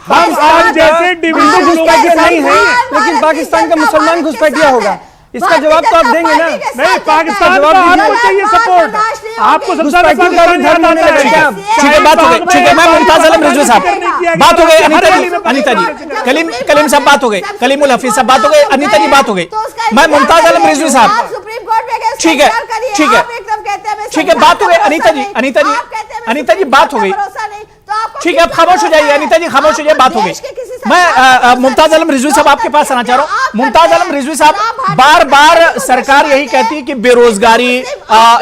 हम आज जैसे डिविजन घुसपैठिया नहीं है, लेकिन पाकिस्तान का मुसलमान घुसपैठिया होगा। इसका जवाब तो आप देंगे ना? नहीं, पाकिस्तान का आपको चाहिए सपोर्ट, आपको सबसे ठीक है, बात हो गई। ठीक है, मैं मुमताज आलम रिजवी साहब, बात हो गई। अनीता जी, कलीम साहब बात हो गई, कलीमुल हफीज साहब बात हो गई, अनीता जी बात हो गई। मैं मुमताज आलम रिजवी साहब, ठीक है ठीक है ठीक है, बात हो गई। अनीता जी बात हो गई, ठीक है, आप खामोश हो जाइए। अनीता जी खामोश हो जाइए, बात हो गई। मैं मुमताज आलम रिजवी साहब आपके पास आना चाह रहा हूं। मुमताज आलम रिजवी साहब, बार बार सरकार यही कहती है कि बेरोजगारी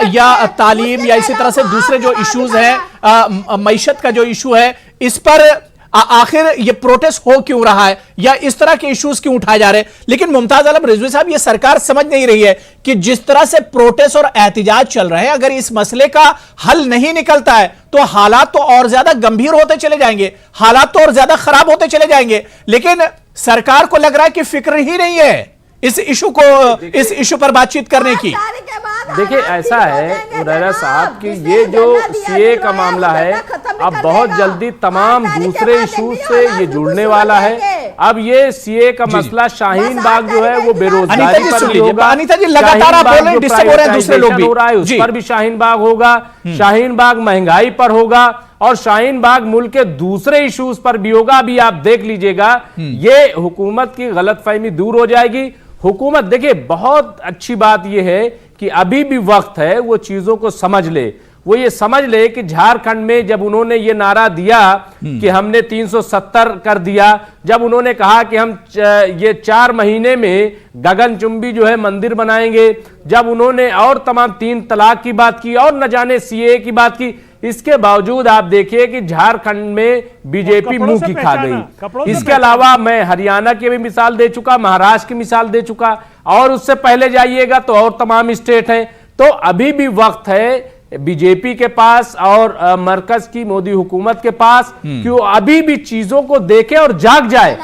या तालीम या इसी तरह से दूसरे जो इश्यूज हैं, मईशत का जो इशू है, इस पर आखिर ये प्रोटेस्ट हो क्यों रहा है या इस तरह के इश्यूज क्यों उठाए जा रहे हैं? लेकिन मुमताज आलम रिजवी साहब, ये सरकार समझ नहीं रही है कि जिस तरह से प्रोटेस्ट और एहतिजाज चल रहे हैं, अगर इस मसले का हल नहीं निकलता है तो हालात तो और ज्यादा गंभीर होते चले जाएंगे, हालात तो और ज्यादा खराब होते चले जाएंगे। लेकिन सरकार को लग रहा है कि फिक्र ही नहीं है इस इशू पर बातचीत करने की। देखिए, ऐसा है हुरैरा साहब कि ये जो सीए का मामला है, अब बहुत जल्दी तमाम दूसरे इशू से ये जुड़ने वाला है। अब ये सीए का मसला शाहीन बाग जो है वो बेरोजगारी पर भी होगा। अनीता जी लगातार आप बोल रहे हैं, डिस्टर्ब हो रहे हैं दूसरे लोग भी, हो रहा है उस पर भी शाहीन बाग होगा। शाहीन बाग महंगाई पर होगा, और शाहीन बाग मुल्क के दूसरे इश्यूज पर भी होगा। अभी आप देख लीजिएगा, ये हुकूमत की गलतफहमी दूर हो जाएगी। हुकूमत, देखिए बहुत अच्छी बात यह है कि अभी भी वक्त है वो चीजों को समझ ले। वो ये समझ ले कि झारखंड में जब उन्होंने ये नारा दिया कि हमने 370 कर दिया, जब उन्होंने कहा कि हम ये 4 महीने में गगनचुंबी जो है मंदिर बनाएंगे, जब उन्होंने और तमाम 3 तलाक की बात की और न जाने सीए की बात की, इसके बावजूद आप देखिए कि झारखंड में बीजेपी मुंह की खा गई। इसके अलावा मैं हरियाणा की भी मिसाल दे चुका, महाराष्ट्र की मिसाल दे चुका, और उससे पहले जाइएगा तो और तमाम स्टेट हैं। तो अभी भी वक्त है बीजेपी के पास और मरकज की मोदी हुकूमत के पास कि वो अभी भी चीजों को देखे और जाग जाए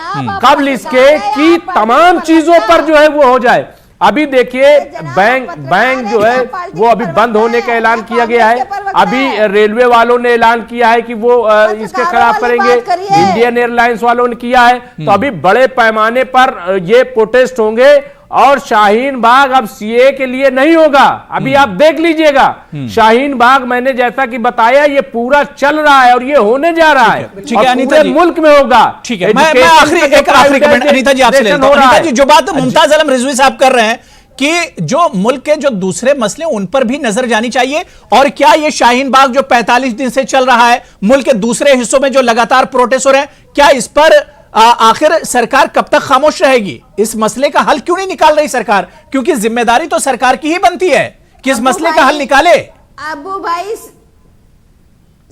कबल इसके कि तमाम चीजों पर जो है वो हो जाए। अभी देखिए बैंक जो है वो अभी बंद होने का ऐलान किया गया है। अभी रेलवे वालों ने ऐलान किया है कि वो इसके खिलाफ करेंगे, इंडियन एयरलाइंस वालों ने किया है। तो अभी बड़े पैमाने पर ये प्रोटेस्ट होंगे और शाहीन बाग अब सीए के लिए नहीं होगा। अभी आप देख लीजिएगा, शाहीन बाग मैंने जैसा कि बताया ये पूरा चल रहा है और ये होने जा रहा है। ठीक है अनीता जी, मुल्क में होगा। ठीक है, मैं आखिरी कमेंट अनीता जी आपसे लेता हूं। अनीता जी, जो बात मुमताज आलम रिजवी साहब कर रहे हैं कि जो मुल्क के जो दूसरे मसले उन पर भी नजर जानी चाहिए, और क्या ये शाहीन बाग जो 45 दिन से चल रहा है, मुल्क के दूसरे हिस्सों में जो लगातार प्रोटेस्ट हो रहे हैं, क्या इस पर आखिर सरकार कब तक खामोश रहेगी? इस मसले का हल क्यों नहीं निकाल रही सरकार? क्योंकि जिम्मेदारी तो सरकार की ही बनती है कि इस मसले का हल निकाले। अबू भाई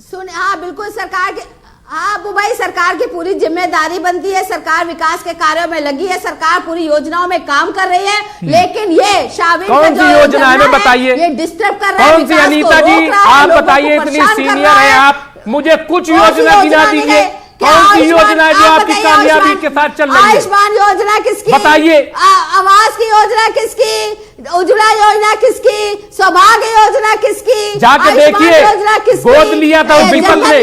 सुन, हाँ बिल्कुल सरकार के, हाँ अबू भाई सरकार की पूरी जिम्मेदारी बनती है। सरकार विकास के कार्यों में लगी है, सरकार पूरी योजनाओं में काम कर रही है, लेकिन ये शामिल कौन सी योजना है बताइए, ये डिस्टर्ब कर रहा है। कौन सी? अनीता जी आप बताइए, इतनी सीनियर है आप, मुझे कुछ योजना गिना दीजिए। कौन सी योजना है जो आपकी कामयाबी के साथ चल रही है? आयुष्मान योजना किसकी? बताइए। आवास की योजना किसकी? उज्ज्वला योजना किसकी? सौभाग्य योजना किसकी? जाके देखिए, गोद लिया था बिल्कुल ने,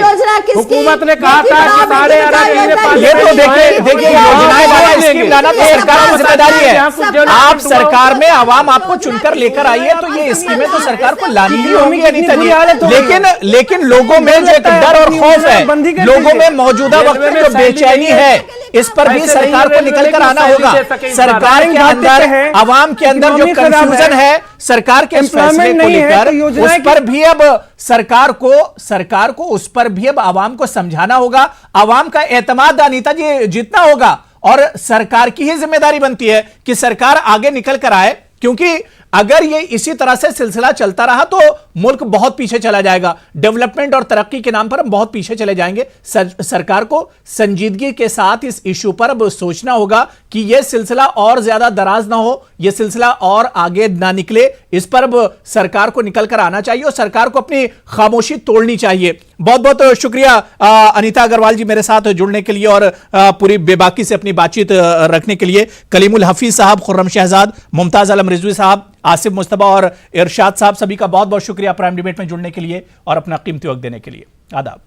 हुकूमत ने कहा था कि सारे ये तो देखिए योजनाएं वाला स्कीम लाना तो सरकार की जिम्मेदारी है। आप सरकार में आवाम आपको चुनकर लेकर आई है, तो ये स्कीमें तो सरकार को लानी ही होगी अनीता जी। लेकिन लोगों में जो एक डर और खौफ है, लोगों में मौजूदा वक्त में जो बेचैनी है, इस पर भी सरकार को निकल कर आना होगा। सरकार के अंदर, आवाम के अंदर जो कंफ्यूजन है सरकार के फैसले को लेकर, उस पर भी अब सरकार को उस पर भी अब आवाम को समझाना होगा। आवाम का एतमाद अनीता जी जितना होगा, और सरकार की ही जिम्मेदारी बनती है कि सरकार आगे निकल कर आए, क्योंकि अगर ये इसी तरह से सिलसिला चलता रहा तो मुल्क बहुत पीछे चला जाएगा। डेवलपमेंट और तरक्की के नाम पर हम बहुत पीछे चले जाएंगे। सरकार को संजीदगी के साथ इस इशू पर अब सोचना होगा कि यह सिलसिला और ज्यादा दराज ना हो, यह सिलसिला और आगे ना निकले। इस पर अब सरकार को निकल कर आना चाहिए और सरकार को अपनी खामोशी तोड़नी चाहिए। बहुत बहुत शुक्रिया अनीता अग्रवाल जी मेरे साथ जुड़ने के लिए और पूरी बेबाकी से अपनी बातचीत रखने के लिए। कलीमुल हफीज साहब, खुर्रम शहजाद, मुमताज आलम रिजवी साहब, आसिफ मुस्तफा और इरशाद साहब, सभी का बहुत बहुत शुक्रिया प्राइम डिबेट में जुड़ने के लिए और अपना कीमती वक्त देने के लिए। आदाब।